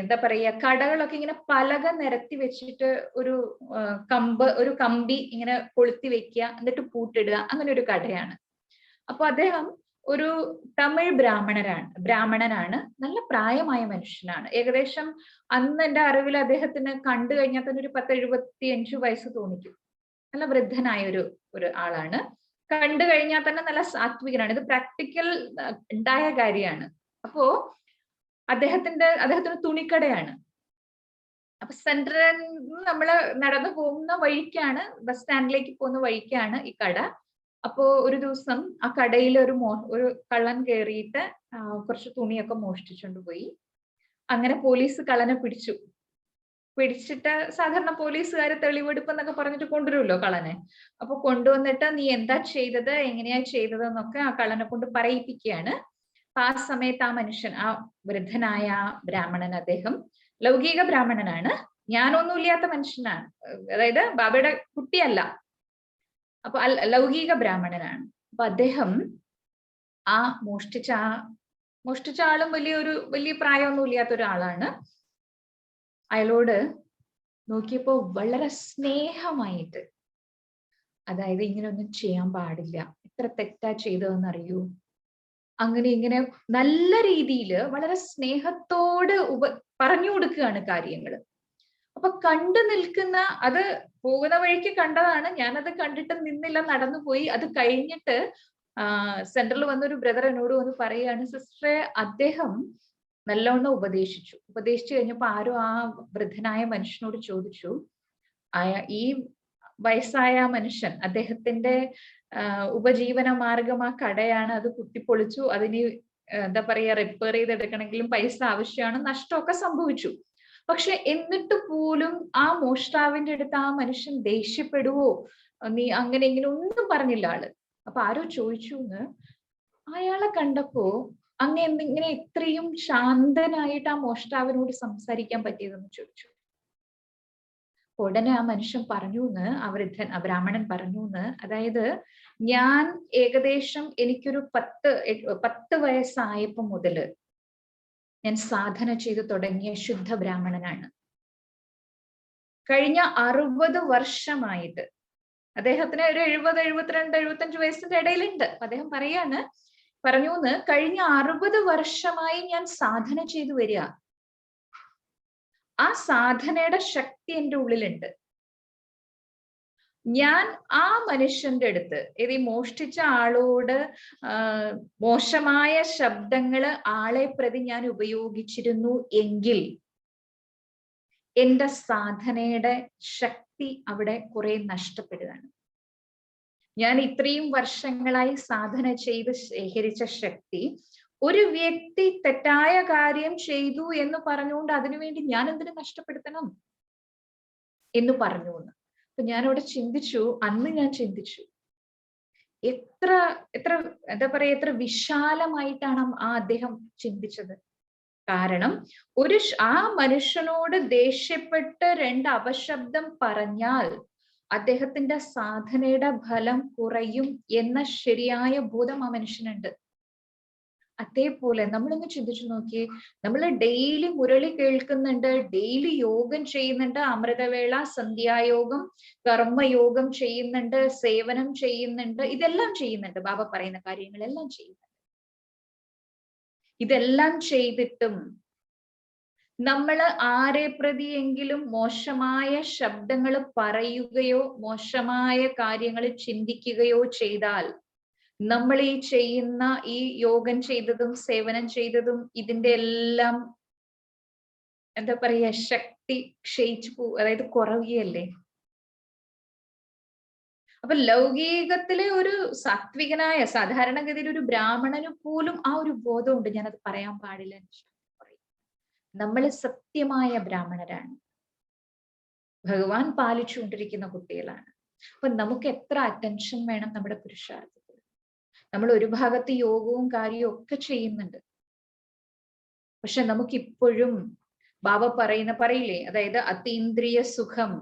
എന്താ പറയാ, കടകളൊക്കെ ഇങ്ങനെ പലക നിരത്തി വെച്ചിട്ട് ഒരു കമ്പി ഇങ്ങനെ കൊളുത്തി വെക്കുക, എന്നിട്ട് പൂട്ടിടുക, അങ്ങനെ ഒരു കടയാണ്. അപ്പൊ അദ്ദേഹം ഒരു തമിഴ് ബ്രാഹ്മണനാണ്, നല്ല പ്രായമായ മനുഷ്യനാണ്. ഏകദേശം അന്ന് എന്റെ അറിവിൽ അദ്ദേഹത്തിന് കണ്ടു കഴിഞ്ഞാൽ തന്നെ ഒരു 10-75 വയസ്സ് തോന്നിക്കും. നല്ല വൃദ്ധനായ ഒരു ആളാണ്. കണ്ടു കഴിഞ്ഞാൽ തന്നെ നല്ല സാത്വികനാണ്. ഇത് പ്രാക്ടിക്കൽ ഉണ്ടായ കാര്യമാണ്. അപ്പോ അദ്ദേഹത്തിന് തുണിക്കടയാണ്. അപ്പൊ സെൻട്രൽ നമ്മള് നടന്നു പോകുന്ന വഴിക്കാണ്, ബസ് സ്റ്റാൻഡിലേക്ക് പോകുന്ന വഴിക്കാണ് ഈ കട. അപ്പോ ഒരു ദിവസം ആ കടയിൽ ഒരു കള്ളൻ കയറിയിട്ട് കുറച്ച് തുണിയൊക്കെ മോഷ്ടിച്ചുകൊണ്ട് പോയി. അങ്ങനെ പോലീസ് കള്ളനെ പിടിച്ചിട്ട് സാധാരണ പോലീസുകാർ തെളിവെടുപ്പ് എന്നൊക്കെ പറഞ്ഞിട്ട് കൊണ്ടുവരുമല്ലോ കള്ളനെ. അപ്പൊ കൊണ്ടുവന്നിട്ട് നീ എന്താ ചെയ്തത്, എങ്ങനെയാ ചെയ്തത് എന്നൊക്കെ ആ കള്ളനെ കൊണ്ട് പറയിപ്പിക്കുകയാണ്. അപ്പൊ ആ സമയത്ത് ആ മനുഷ്യൻ, ആ വൃദ്ധനായ ബ്രാഹ്മണൻ, അദ്ദേഹം ലൗകിക ബ്രാഹ്മണനാണ്, ജ്ഞാനമൊന്നുമില്ലാത്ത മനുഷ്യനാണ്, അതായത് ബാബയുടെ കുട്ടിയല്ല. അപ്പൊ ലൗകിക ബ്രാഹ്മണനാണ്. അപ്പൊ അദ്ദേഹം ആ മോഷ്ടിച്ച ആളും വലിയ പ്രായമൊന്നും ഇല്ലാത്ത ഒരാളാണ്. അയാളോട് നോക്കിയപ്പോ വളരെ സ്നേഹമായിട്ട്, അതായത് ഇങ്ങനെയൊന്നും ചെയ്യാൻ പാടില്ല, എത്ര തെറ്റാ ചെയ്തതെന്ന് അറിയൂ, അങ്ങനെ ഇങ്ങനെ നല്ല രീതിയിൽ വളരെ സ്നേഹത്തോട് പറഞ്ഞു കൊടുക്കുകയാണ് കാര്യങ്ങൾ. അപ്പൊ കണ്ടു നിൽക്കുന്ന, അത് പോകുന്ന വഴിക്ക് കണ്ടതാണ്, ഞാനത് കണ്ടിട്ട് നിന്നില്ല, നടന്നുപോയി. അത് കഴിഞ്ഞിട്ട് സെന്ററിൽ വന്നൊരു ബ്രദർ എന്നോട് വന്ന് പറയാണ്, സിസ്റ്ററെ അദ്ദേഹം നല്ലവണ്ണം ഉപദേശിച്ചു കഴിഞ്ഞപ്പോ ആരോ ആ വൃദ്ധനായ മനുഷ്യനോട് ചോദിച്ചു, ഈ വയസ്സായ മനുഷ്യൻ, അദ്ദേഹത്തിന്റെ ഉപജീവന മാർഗം ആ കടയാണ്, അത് കുത്തിപ്പൊളിച്ചു, അതിന് എന്താ പറയാ റിപ്പയർ ചെയ്തെടുക്കണമെങ്കിലും പൈസ ആവശ്യമാണ്, നഷ്ടമൊക്കെ സംഭവിച്ചു. പക്ഷെ എന്നിട്ട് പോലും ആ മോഷ്ടാവിന്റെ അടുത്ത് ആ മനുഷ്യൻ ദേഷ്യപ്പെടുവോ, നീ അങ്ങനെ ഇങ്ങനെ ഒന്നും പറഞ്ഞില്ല ആള്. അപ്പൊ ആരോ ചോദിച്ചു, അയാളെ കണ്ടപ്പോ ഇങ്ങനെ ഇത്രയും ശാന്തനായിട്ട് ആ മോഷ്ടാവിനോട് സംസാരിക്കാൻ പറ്റിയതെന്ന് ചോദിച്ചു. ഉടനെ ആ മനുഷ്യൻ ആ ബ്രാഹ്മണൻ പറഞ്ഞു, അതായത് ഞാൻ ഏകദേശം എനിക്കൊരു 10 വയസ്സായപ്പോ മുതല് ഞാൻ സാധന ചെയ്തു തുടങ്ങിയ ശുദ്ധ ബ്രാഹ്മണനാണ്. കഴിഞ്ഞ 60 വർഷമായിട്ട്, അദ്ദേഹത്തിന് ഒരു 70, 72, 75 വയസ്സിന്റെ ഇടയിലുണ്ട്. അദ്ദേഹം പറഞ്ഞു കഴിഞ്ഞ 60 വർഷമായി ഞാൻ സാധന ചെയ്തു വരിക. ആ സാധനയുടെ ശക്തി എൻ്റെ ഉള്ളിലുണ്ട്. ഞാൻ ആ മനുഷ്യന്റെ അടുത്ത്, ഈ മോഷ്ടിച്ച ആളോട് മോശമായ ശബ്ദങ്ങള് ആളെ പ്രതി ഞാൻ ഉപയോഗിച്ചിരുന്നു എങ്കിൽ എന്റെ സാധനയുടെ ശക്തി അവിടെ കുറെ നഷ്ടപ്പെടുകയാണ്. ഞാൻ ഇത്രയും വർഷങ്ങളായി സാധന ചെയ്ത് ശേഖരിച്ച ശക്തി ഒരു വ്യക്തി തെറ്റായ കാര്യം ചെയ്തു എന്ന് പറഞ്ഞുകൊണ്ട് അതിനുവേണ്ടി ഞാൻ എന്തിനു നഷ്ടപ്പെടുത്തണം എന്ന് പറഞ്ഞു. അപ്പൊ ഞാനവിടെ അന്ന് ഞാൻ ചിന്തിച്ചു, എത്ര എന്താ പറയാ, എത്ര വിശാലമായിട്ടാണ് അദ്ദേഹം ചിന്തിച്ചത്. കാരണം ആ മനുഷ്യനോട് ദേഷ്യപ്പെട്ട് 2 അപശബ്ദം പറഞ്ഞാൽ അദ്ദേഹത്തിന്റെ സാധനയുടെ ഫലം കുറയും എന്ന ശരിയായ ബോധം ആ മനുഷ്യനുണ്ട്. അതേപോലെ നമ്മളൊന്ന് ചിന്തിച്ചു നോക്കിയേ, നമ്മൾ ഡെയിലി മുരളി കേൾക്കുന്നുണ്ട്, ഡെയിലി യോഗം ചെയ്യുന്നുണ്ട്, അമൃതവേള, സന്ധ്യായോഗം, കർമ്മയോഗം ചെയ്യുന്നുണ്ട്, സേവനം ചെയ്യുന്നുണ്ട്, ഇതെല്ലാം ചെയ്യുന്നുണ്ട്, ബാബ പറയുന്ന കാര്യങ്ങളെല്ലാം ചെയ്യുന്നുണ്ട്. ഇതെല്ലാം ചെയ്തിട്ടും നമ്മൾ ആരെ പ്രതിയെങ്കിലും മോശമായ ശബ്ദങ്ങൾ പറയുകയോ മോശമായ കാര്യങ്ങൾ ചിന്തിക്കുകയോ ചെയ്താൽ നമ്മൾ ഈ ചെയ്യുന്ന ഈ യോഗം ചെയ്തതും സേവനം ചെയ്തതും ഇതിന്റെ എല്ലാം എന്താ പറയാ ശക്തി ക്ഷയിച്ചു അതായത് കുറയുകയല്ലേ. അപ്പൊ ലൗകികത്തിലെ ഒരു സാത്വികനായ സാധാരണഗതിയിൽ ഒരു ബ്രാഹ്മണന് പോലും ആ ഒരു ബോധമുണ്ട്, ഞാനത് പറയാൻ പാടില്ല. നമ്മൾ സത്യമായ ബ്രാഹ്മണരാണ്, ഭഗവാൻ പാലിച്ചുകൊണ്ടിരിക്കുന്ന കുട്ടികളാണ്. അപ്പൊ നമുക്ക് എത്ര അറ്റൻഷൻ വേണം നമ്മുടെ പുരുഷാർത്ഥത്തിൽ. നമ്മൾ ഒരു ഭാഗത്ത് യോഗവും കാര്യവും ഒക്കെ ചെയ്യുന്നുണ്ട്, പക്ഷെ നമുക്കിപ്പോഴും ബാബ പറയില്ലേ, അതായത് അതീന്ദ്രിയ സുഖം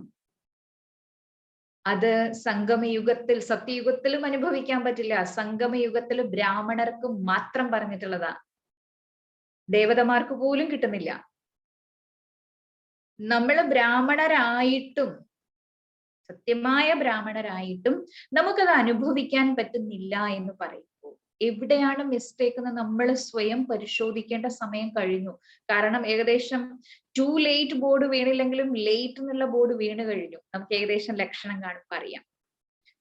അത് സംഗമയുഗത്തിൽ, സത്യയുഗത്തിലും അനുഭവിക്കാൻ പറ്റില്ല, സംഗമയുഗത്തിൽ ബ്രാഹ്മണർക്ക് മാത്രം പറഞ്ഞിട്ടുള്ളതാ, ദേവതമാർക്ക് പോലും കിട്ടുന്നില്ല. നമ്മൾ ബ്രാഹ്മണരായിട്ടും, സത്യമായ ബ്രാഹ്മണരായിട്ടും നമുക്കത് അനുഭവിക്കാൻ പറ്റുന്നില്ല എന്ന് പറയുമ്പോൾ എവിടെയാണ് മിസ്റ്റേക്ക് എന്ന് നമ്മൾ സ്വയം പരിശോധിക്കേണ്ട സമയം കഴിഞ്ഞു. കാരണം ഏകദേശം ടു ലേറ്റ് ബോർഡ് വീണില്ലെങ്കിലും ലേറ്റ് എന്നുള്ള ബോർഡ് വീണ് കഴിഞ്ഞു. നമുക്ക് ഏകദേശം ലക്ഷണം കാണുമ്പോൾ അറിയാം.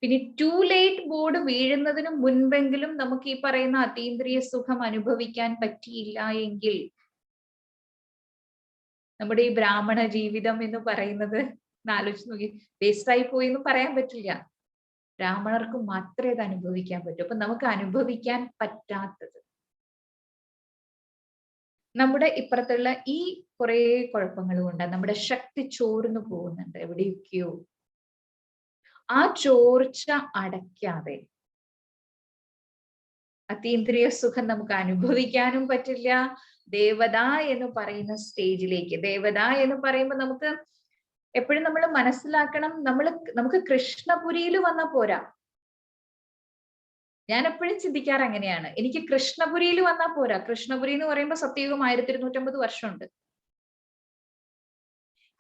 പിന്നെ ടു ലേറ്റ് ബോർഡ് വീഴുന്നതിന് മുൻപെങ്കിലും നമുക്ക് ഈ പറയുന്ന അതീന്ദ്രിയ സുഖം അനുഭവിക്കാൻ പറ്റിയില്ല എങ്കിൽ നമ്മുടെ ഈ ബ്രാഹ്മണ ജീവിതം എന്ന് പറയുന്നത് ആലോചിച്ച് നോക്കി, വേസ്റ്റായി പോയി എന്ന് പറയാൻ പറ്റില്ല. ബ്രാഹ്മണർക്ക് മാത്രമേ അത് അനുഭവിക്കാൻ പറ്റൂ. അപ്പൊ നമുക്ക് അനുഭവിക്കാൻ പറ്റാത്തത്, നമ്മുടെ ഇപ്പുറത്തുള്ള ഈ കുറെ കുഴപ്പങ്ങൾ കൊണ്ട് നമ്മുടെ ശക്തി ചോർന്നു പോകുന്നുണ്ട് എവിടെയൊക്കെയോ. ആ ചോർച്ച അടയ്ക്കാതെ അതീന്ദ്രിയ സുഖം നമുക്ക് അനുഭവിക്കാനും പറ്റില്ല. ദേവത എന്ന് പറയുന്ന സ്റ്റേജിലേക്ക്, ദേവത എന്ന് പറയുമ്പോൾ നമുക്ക് എപ്പോഴും നമ്മൾ മനസ്സിലാക്കണം, നമുക്ക് കൃഷ്ണപുരിയിൽ വന്ന പോരാ. ഞാൻ എപ്പോഴും ചിന്തിക്കാറ് അങ്ങനെയാണ്, എനിക്ക് കൃഷ്ണപുരിയിൽ വന്നാൽ പോരാ. കൃഷ്ണപുരി എന്ന് പറയുമ്പോൾ സത്യയുഗം 1250 വർഷമുണ്ട്.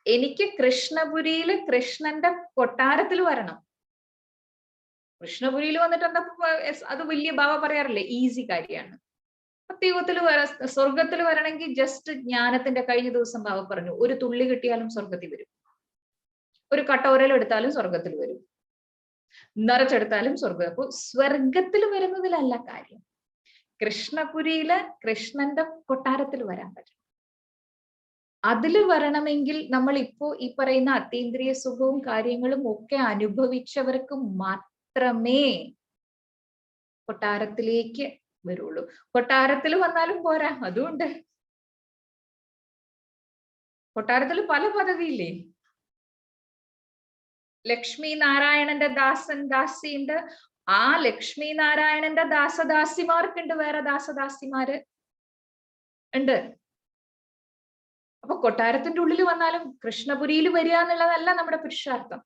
എനിക്ക് കൃഷ്ണപുരിയിൽ കൃഷ്ണന്റെ കൊട്ടാരത്തിൽ വരണം. കൃഷ്ണപുരിയിൽ വന്നിട്ട് എന്താ, അത് വലിയ ബാബ പറയാറില്ലേ, ഈസി കാര്യമാണ്. സത്യയുഗത്തിൽ സ്വർഗത്തിൽ വരണമെങ്കിൽ ജസ്റ്റ് ജ്ഞാനത്തിന്റെ, കഴിഞ്ഞ ദിവസം ബാബ പറഞ്ഞു, ഒരു തുള്ളി കിട്ടിയാലും സ്വർഗത്തിൽ വരും. ഒരു കട്ടോരൽ എടുത്താലും സ്വർഗത്തിൽ വരും, നിറച്ചെടുത്താലും സ്വർഗം. അപ്പൊ സ്വർഗത്തിൽ വരുന്നതിലല്ല കാര്യം, കൃഷ്ണപുരിയില് കൃഷ്ണന്റെ കൊട്ടാരത്തിൽ വരാൻ പറ്റും. അതിൽ വരണമെങ്കിൽ നമ്മൾ ഇപ്പോ ഈ പറയുന്ന അതീന്ദ്രിയ സുഖവും കാര്യങ്ങളും ഒക്കെ അനുഭവിച്ചവർക്ക് മാത്രമേ കൊട്ടാരത്തിലേക്ക് വരുള്ളൂ. കൊട്ടാരത്തിൽ വന്നാലും പോരാ, അതുകൊണ്ട് കൊട്ടാരത്തിൽ പല പദവിയില്ലേ. ലക്ഷ്മി നാരായണന്റെ ദാസൻ ദാസിയുണ്ട്, ആ ലക്ഷ്മി നാരായണന്റെ ദാസദാസിമാർക്കുണ്ട് വേറെ ദാസദാസിമാര് ഉണ്ട്. അപ്പൊ കൊട്ടാരത്തിന്റെ ഉള്ളിൽ വന്നാലും കൃഷ്ണപുരിയിൽ വരിക എന്നുള്ളതല്ല നമ്മുടെ പുരുഷാർത്ഥം.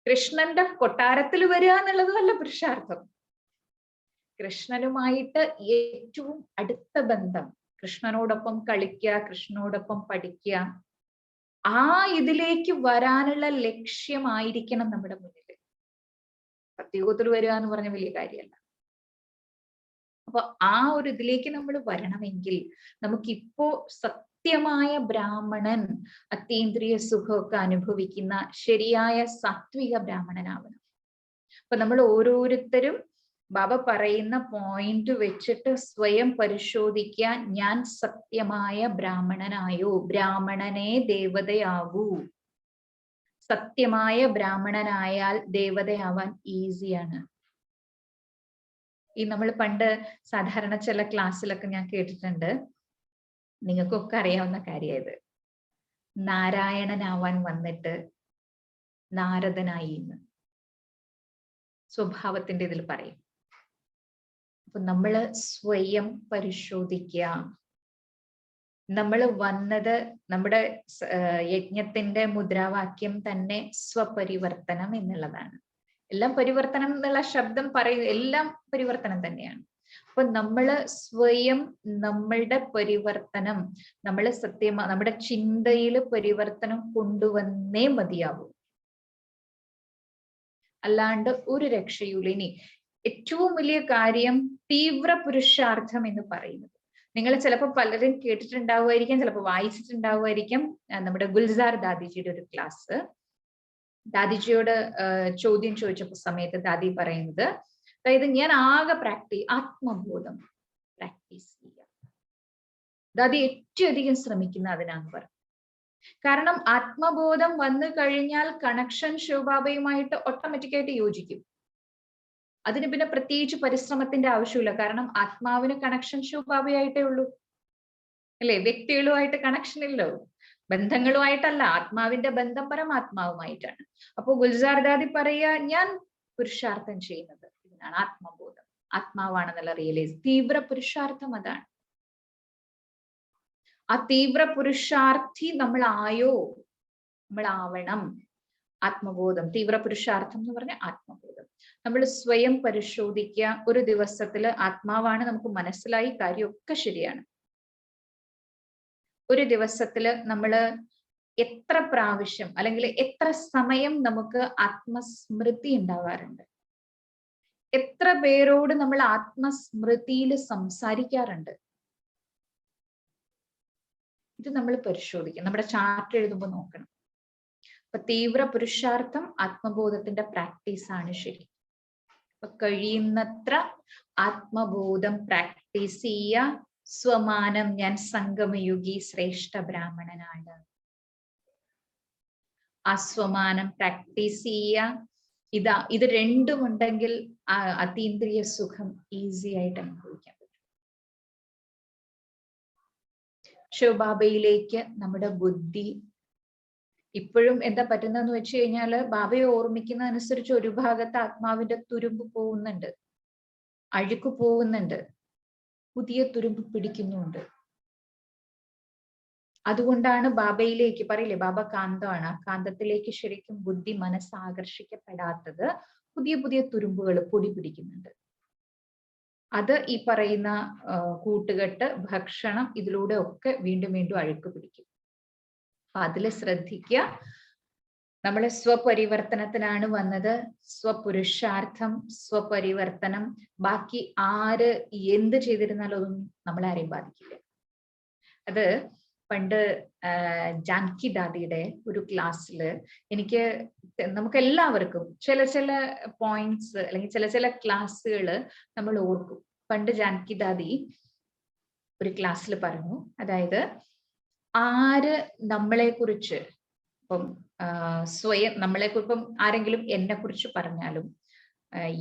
കൃഷ്ണന്റെ കൊട്ടാരത്തിൽ വരിക എന്നുള്ളതല്ല പുരുഷാർത്ഥം. കൃഷ്ണനുമായിട്ട് ഏറ്റവും അടുത്ത ബന്ധം, കൃഷ്ണനോടൊപ്പം കളിക്കുക, കൃഷ്ണനോടൊപ്പം പഠിക്കുക, ആ ഇതിലേക്ക് വരാനുള്ള ലക്ഷ്യമായിരിക്കണം നമ്മുടെ മുന്നിൽ. സത്യയുഗത്തിൽ വരിക എന്ന് പറഞ്ഞ വലിയ കാര്യമല്ല. അപ്പൊ ആ ഒരു ഇതിലേക്ക് നമ്മൾ വരണമെങ്കിൽ നമുക്കിപ്പോ സത്യമായ ബ്രാഹ്മണൻ, അതീന്ദ്രിയ സുഖമൊക്കെ അനുഭവിക്കുന്ന ശരിയായ സാത്വിക ബ്രാഹ്മണനാവണം. അപ്പൊ നമ്മൾ ഓരോരുത്തരും ബാബ പറയുന്ന പോയിന്റ് വെച്ചിട്ട് സ്വയം പരിശോധിക്കുക, ഞാൻ സത്യമായ ബ്രാഹ്മണനായോ? ബ്രാഹ്മണനെ ദേവതയാകൂ. സത്യമായ ബ്രാഹ്മണനായാൽ ദേവതയാവാൻ ഈസിയാണ്. ഈ നമ്മൾ പണ്ട് സാധാരണ ചില ക്ലാസ്സിലൊക്കെ ഞാൻ കേട്ടിട്ടുണ്ട്, നിങ്ങൾക്കൊക്കെ അറിയാവുന്ന കാര്യമായത്, നാരായണനാവാൻ വന്നിട്ട് നാരദനായി എന്ന് സ്വഭാവത്തിന്റെ ഇതിൽ പറയും. അപ്പൊ നമ്മള് സ്വയം പരിശോധിക്കുക. നമ്മൾ വന്നത്, നമ്മുടെ യജ്ഞത്തിന്റെ മുദ്രാവാക്യം തന്നെ സ്വപരിവർത്തനം എന്നുള്ളതാണ്. എല്ലാം പരിവർത്തനം എന്നുള്ള ശബ്ദം പറയും, എല്ലാം പരിവർത്തനം തന്നെയാണ്. അപ്പൊ നമ്മള് സ്വയം നമ്മളുടെ പരിവർത്തനം, നമ്മള് നമ്മുടെ ചിന്തയിൽ പരിവർത്തനം കൊണ്ടുവന്നേ മതിയാവും. അല്ലാണ്ട് ഒരു രക്ഷയുമില്ല. ഇനി ഏറ്റവും വലിയ കാര്യം തീവ്ര പുരുഷാർത്ഥം എന്ന് പറയുന്നത്, നിങ്ങൾ ചിലപ്പോൾ പലരും കേട്ടിട്ടുണ്ടാവുമായിരിക്കാം, ചിലപ്പോൾ വായിച്ചിട്ടുണ്ടാവുമായിരിക്കും. നമ്മുടെ ഗുൽസാർ ദാദിജിയുടെ ഒരു ക്ലാസ്, ദാദിജിയോട് ചോദ്യം ചോദിച്ചപ്പോ സമയത്ത് ദാദി പറയുന്നത്, അതായത് ഞാൻ ആകെ ആത്മബോധം പ്രാക്ടീസ് ചെയ്യുക. ദാദി ഏറ്റവും അധികം ശ്രമിക്കുന്ന അതിനാന്ന് പറഞ്ഞു. കാരണം ആത്മബോധം വന്നു കഴിഞ്ഞാൽ കണക്ഷൻ ശിവബാബയുമായിട്ട് ഓട്ടോമാറ്റിക്കായിട്ട് യോജിക്കും. അതിന് പിന്നെ പ്രത്യേകിച്ച് പരിശ്രമത്തിന്റെ ആവശ്യമില്ല. കാരണം ആത്മാവിന് കണക്ഷൻ ശിവബാബയായിട്ടേ ഉള്ളൂ, അല്ലെ? വ്യക്തികളുമായിട്ട് കണക്ഷൻ ഇല്ലോ, ബന്ധങ്ങളുമായിട്ടല്ല. ആത്മാവിന്റെ ബന്ധം പരമാത്മാവുമായിട്ടാണ്. അപ്പോ ഗുൽസാർ ദാദി പറയുക, ഞാൻ പുരുഷാർത്ഥം ചെയ്യുന്നത് ഇതിനാണ്, ആത്മബോധം, ആത്മാവാണെന്നുള്ള റിയലൈസ്. തീവ്ര പുരുഷാർത്ഥം അതാണ്. ആ തീവ്ര പുരുഷാർത്ഥി നമ്മളായോ? നമ്മളാവണം. ആത്മബോധം, തീവ്ര പുരുഷാർത്ഥം എന്ന് പറഞ്ഞ ആത്മബോധം. നമ്മൾ സ്വയം പരിശോധിക്കുക. ഒരു ദിവസത്തില് ആത്മാവാണ് നമുക്ക് മനസ്സിലായി, കാര്യമൊക്കെ ശരിയാണ്. ഒരു ദിവസത്തില് നമ്മള് എത്ര പ്രാവശ്യം അല്ലെങ്കിൽ എത്ര സമയം നമുക്ക് ആത്മസ്മൃതി ഉണ്ടാവാറുണ്ട്? എത്ര പേരോട് നമ്മൾ ആത്മസ്മൃതിയിൽ സംസാരിക്കാറുണ്ട്? ഇത് നമ്മൾ പരിശോധിക്കണം. നമ്മുടെ ചാർട്ട് എഴുതുമ്പോൾ നോക്കണം. അപ്പൊ തീവ്ര പുരുഷാർത്ഥം ആത്മബോധത്തിന്റെ പ്രാക്ടീസ് ആണ് ശരി. അപ്പൊ കഴിയുന്നത്ര ആത്മബോധം പ്രാക്ടീസ് ചെയ്യുക. സ്വമാനം ഞാൻ സംഗമയുഗി ശ്രേഷ്ഠ ബ്രാഹ്മണനാണ്. ആ സ്വമാനം പ്രാക്ടീസ് ചെയ്യുക. ഇത് രണ്ടും ഉണ്ടെങ്കിൽ അതീന്ദ്രിയ സുഖം ഈസി ആയിട്ട് അനുഭവിക്കാൻ പറ്റും. ശിവബാബയിലേക്ക് നമ്മുടെ ബുദ്ധി ഇപ്പോഴും എന്താ പറ്റുന്നതെന്ന് വെച്ച് കഴിഞ്ഞാല്, ബാബയെ ഓർമ്മിക്കുന്ന അനുസരിച്ച് ഒരു ഭാഗത്ത് ആത്മാവിന്റെ തുരുമ്പ് പോകുന്നുണ്ട്, അഴുക്ക് പോകുന്നുണ്ട്, പുതിയ തുരുമ്പ് പിടിക്കുന്നുണ്ട്. അതുകൊണ്ടാണ് ബാബയിലേക്ക് പറയില്ലേ, ബാബ കാന്തമാണ്, ആ കാന്തത്തിലേക്ക് ശരിക്കും ബുദ്ധി മനസ്സ് ആകർഷിക്കപ്പെടാത്തത്. പുതിയ പുതിയ തുരുമ്പുകൾ പൊടി പിടിക്കുന്നുണ്ട്. അത് ഈ പറയുന്ന കൂട്ടുകെട്ട്, ഭക്ഷണം, ഇതിലൂടെ ഒക്കെ വീണ്ടും വീണ്ടും അഴുക്ക് പിടിക്കും. അപ്പൊ അതിൽ ശ്രദ്ധിക്കുക. നമ്മളെ സ്വപരിവർത്തനത്തിനാണ് വന്നത്. സ്വപുരുഷാർത്ഥം, സ്വപരിവർത്തനം. ബാക്കി ആര് എന്ത് ചെയ്തിരുന്നാലും അതൊന്നും നമ്മളാരെയും ബാധിക്കില്ല. അത് പണ്ട് ജാൻകി ദാദിയുടെ ഒരു ക്ലാസ്സിൽ എനിക്ക്, നമുക്ക് എല്ലാവർക്കും ചില പോയിന്റ്സ് അല്ലെങ്കിൽ ചില ക്ലാസ്സുകൾ നമ്മൾ ഓർക്കും. പണ്ട് ജാൻകി ദാദി ഒരു ക്ലാസ്സിൽ പറഞ്ഞു, അതായത് ആര് നമ്മളെ കുറിച്ച് ഇപ്പം സ്വയം ഇപ്പം ആരെങ്കിലും എന്നെ കുറിച്ച് പറഞ്ഞാലും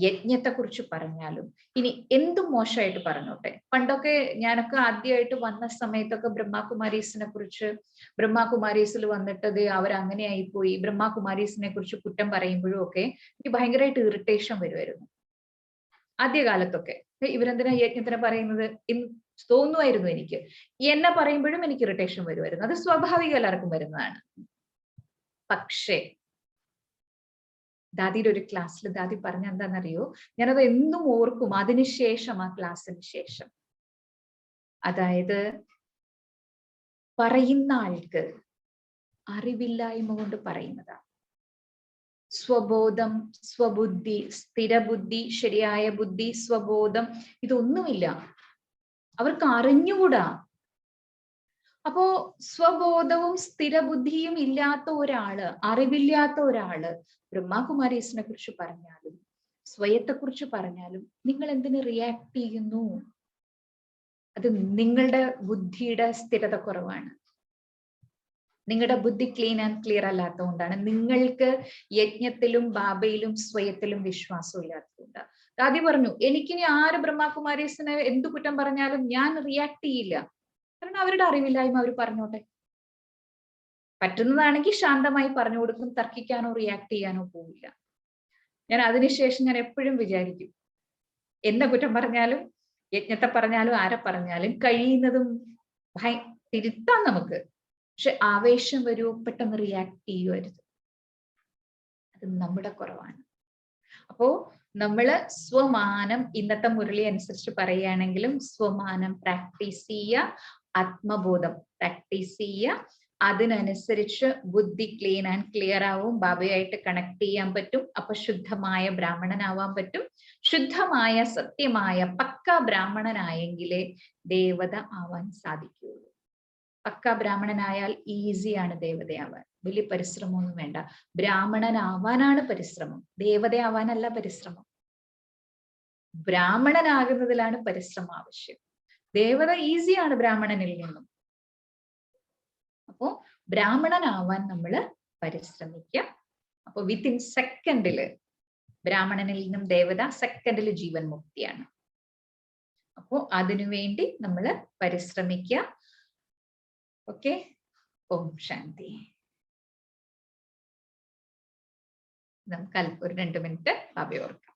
യജ്ഞത്തെ കുറിച്ച് പറഞ്ഞാലും ഇനി എന്തും മോശമായിട്ട് പറഞ്ഞോട്ടെ. പണ്ടൊക്കെ ഞാനൊക്കെ ആദ്യമായിട്ട് വന്ന സമയത്തൊക്കെ ബ്രഹ്മകുമാരീസിനെ കുറിച്ച്, ബ്രഹ്മകുമാരീസിൽ വന്നിട്ടത് അവരങ്ങനെ ആയിപ്പോയി, ബ്രഹ്മകുമാരീസിനെ കുറിച്ച് കുറ്റം പറയുമ്പോഴും ഒക്കെ എനിക്ക് ഭയങ്കരമായിട്ട് ഇറിറ്റേഷൻ വരുമായിരുന്നു ആദ്യകാലത്തൊക്കെ. ഇവരെന്തിനാ യജ്ഞത്തിനെ പറയുന്നത് തോന്നുമായിരുന്നു എനിക്ക്. എന്നെ പറയുമ്പോഴും എനിക്ക് ഇറിറ്റേഷൻ വരുമായിരുന്നു. അത് സ്വാഭാവികം, എല്ലാവർക്കും വരുന്നതാണ്. പക്ഷേ ദാദിയുടെ ഒരു ക്ലാസ്സിൽ ദാദി പറഞ്ഞ എന്താണെന്നറിയോ, ഞാനത് എന്നും ഓർക്കും അതിനുശേഷം, ആ ക്ലാസ്സിന് ശേഷം. അതായത് പറയുന്ന ആൾക്ക് അറിവില്ലായ്മ കൊണ്ട് പറയുന്നതാണ്. സ്വബോധം, സ്വബുദ്ധി, സ്ഥിരബുദ്ധി, ശരിയായ ബുദ്ധി, സ്വബോധം, ഇതൊന്നുമില്ല, അവർക്ക് അറിഞ്ഞുകൂടാ. അപ്പോ സ്വബോധവും സ്ഥിരബുദ്ധിയും ഇല്ലാത്ത ഒരാള്, അറിവില്ലാത്ത ഒരാള് ബ്രഹ്മകുമാരീസിനെ കുറിച്ച് പറഞ്ഞാലും സ്വയത്തെ കുറിച്ച് പറഞ്ഞാലും നിങ്ങൾ എന്തിനു റിയാക്ട് ചെയ്യുന്നു? അത് നിങ്ങളുടെ ബുദ്ധിയുടെ സ്ഥിരത കുറവാണ്. നിങ്ങളുടെ ബുദ്ധി ക്ലീൻ ആൻഡ് ക്ലിയർ അല്ലാത്തതുകൊണ്ടാണ്. നിങ്ങൾക്ക് യജ്ഞത്തിലും ബാബയിലും സ്വയത്തിലും വിശ്വാസം ഇല്ലാത്തതുകൊണ്ട്. ദാദി പറഞ്ഞു, എനിക്കിനി ആര് ബ്രഹ്മകുമാരീസിനെ എന്ത് കുറ്റം പറഞ്ഞാലും ഞാൻ റിയാക്ട് ചെയ്യില്ല. കാരണം അവരുടെ അറിവില്ലായ്മ അവർ പറഞ്ഞോട്ടെ. പറ്റുന്നതാണെങ്കിൽ ശാന്തമായി പറഞ്ഞു കൊടുക്കും, തർക്കിക്കാനോ റിയാക്ട് ചെയ്യാനോ പോവില്ല. ഞാൻ അതിനുശേഷം ഞാൻ എപ്പോഴും വിചാരിക്കും, എന്നെ കുറ്റം പറഞ്ഞാലും യജ്ഞത്തെ പറഞ്ഞാലും ആരെ പറഞ്ഞാലും കഴിയുന്നതും തിരുത്താം നമുക്ക്. പക്ഷെ ആവേശം വരൂ, പെട്ടെന്ന് റിയാക്ട് ചെയ്യുവരുത്. അത് നമ്മുടെ കുറവാണ്. അപ്പോ നമ്മള് സ്വമാനം, ഇന്നത്തെ മുരളി അനുസരിച്ച് പറയുകയാണെങ്കിലും സ്വമാനം പ്രാക്ടീസ് ചെയ്യുക, ആത്മബോധം പ്രാക്ടീസ് ചെയ്യുക. അതിനനുസരിച്ച് ബുദ്ധി ക്ലീൻ ആൻഡ് ക്ലിയർ ആവും, ബാബയായിട്ട് കണക്ട് ചെയ്യാൻ പറ്റും. അപ്പൊ ശുദ്ധമായ ബ്രാഹ്മണനാവാൻ പറ്റും. ശുദ്ധമായ സത്യമായ പക്ക ബ്രാഹ്മണനായെങ്കിലേ ദേവത ആവാൻ സാധിക്കുകയുള്ളൂ. പക്ക ബ്രാഹ്മണനായാൽ ഈസിയാണ് ദേവതയാവാൻ, വലിയ പരിശ്രമമൊന്നും വേണ്ട. ബ്രാഹ്മണനാവാനാണ് പരിശ്രമം, ദേവതയാവാനല്ല പരിശ്രമം. ബ്രാഹ്മണനാകുന്നതിലാണ് പരിശ്രമം ആവശ്യം. ദേവത ഈസിയാണ് ബ്രാഹ്മണനിൽ നിന്നും. അപ്പോ ബ്രാഹ്മണനാവാൻ നമ്മൾ പരിശ്രമിക്കുക. അപ്പൊ വിത്തിൻ സെക്കൻഡില് ബ്രാഹ്മണനിൽ നിന്നും ദേവത, സെക്കൻഡില് ജീവൻ മുക്തിയാണ്. അപ്പോ അതിനുവേണ്ടി നമ്മൾ പരിശ്രമിക്കുക. ഓക്കെ, ഓം ശാന്തി. നമുക്ക് ഒരു 2 മിനിറ്റ് ബാബയെ ഓർക്കാം.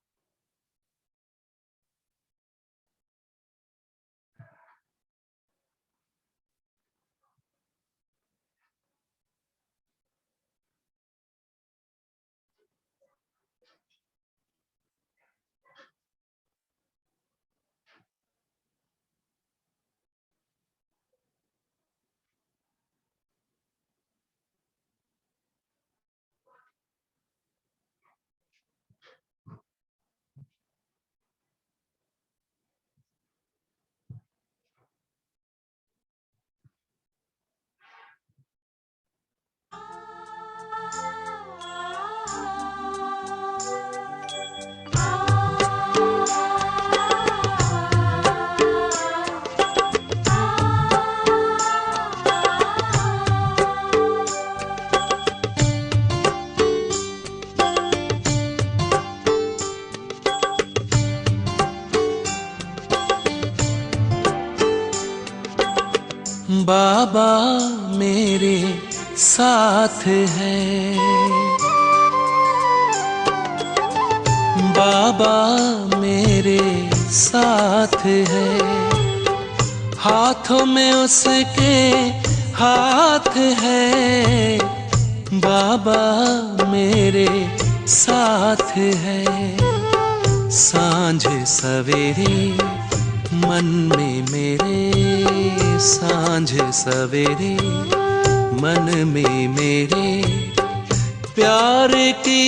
बाबा मेरे साथ है, बाबा मेरे साथ है, हाथों में उसके हाथ है, बाबा मेरे साथ है। सांझ सवेरे मन में मेरे, सांझ सवेरे मन में मेरे, प्यार की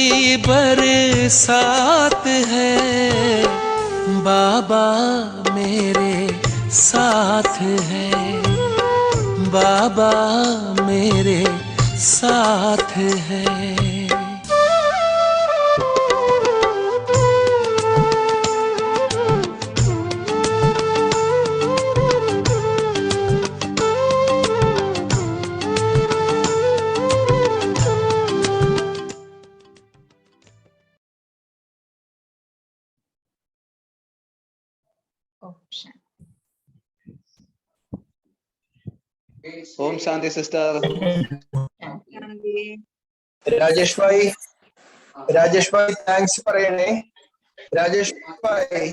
बरसात है, बाबा मेरे साथ है, बाबा मेरे साथ है। ओम शांति सिस्टर। രാജേഷ് ഭായ് താങ്ക്സ് പറയണേ. Rajesh bhai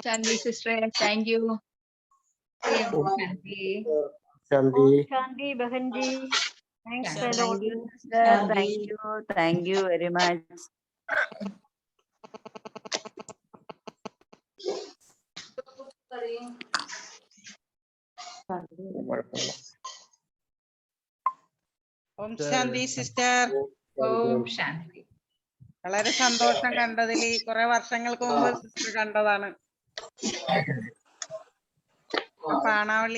Shanti sister, thank you. Shanti. Shanti Bahan ji. Thanks a lot. Thank you, sister. Thank you very much. ഓം ശാന്തി സിസ്റ്റർ. ഓം ശാന്തി. വളരെ സന്തോഷം കണ്ടതിൽ. കുറെ വർഷങ്ങൾക്ക് മുമ്പ് സിസ്റ്റർ കണ്ടതാണ്. പാണാവള്ളി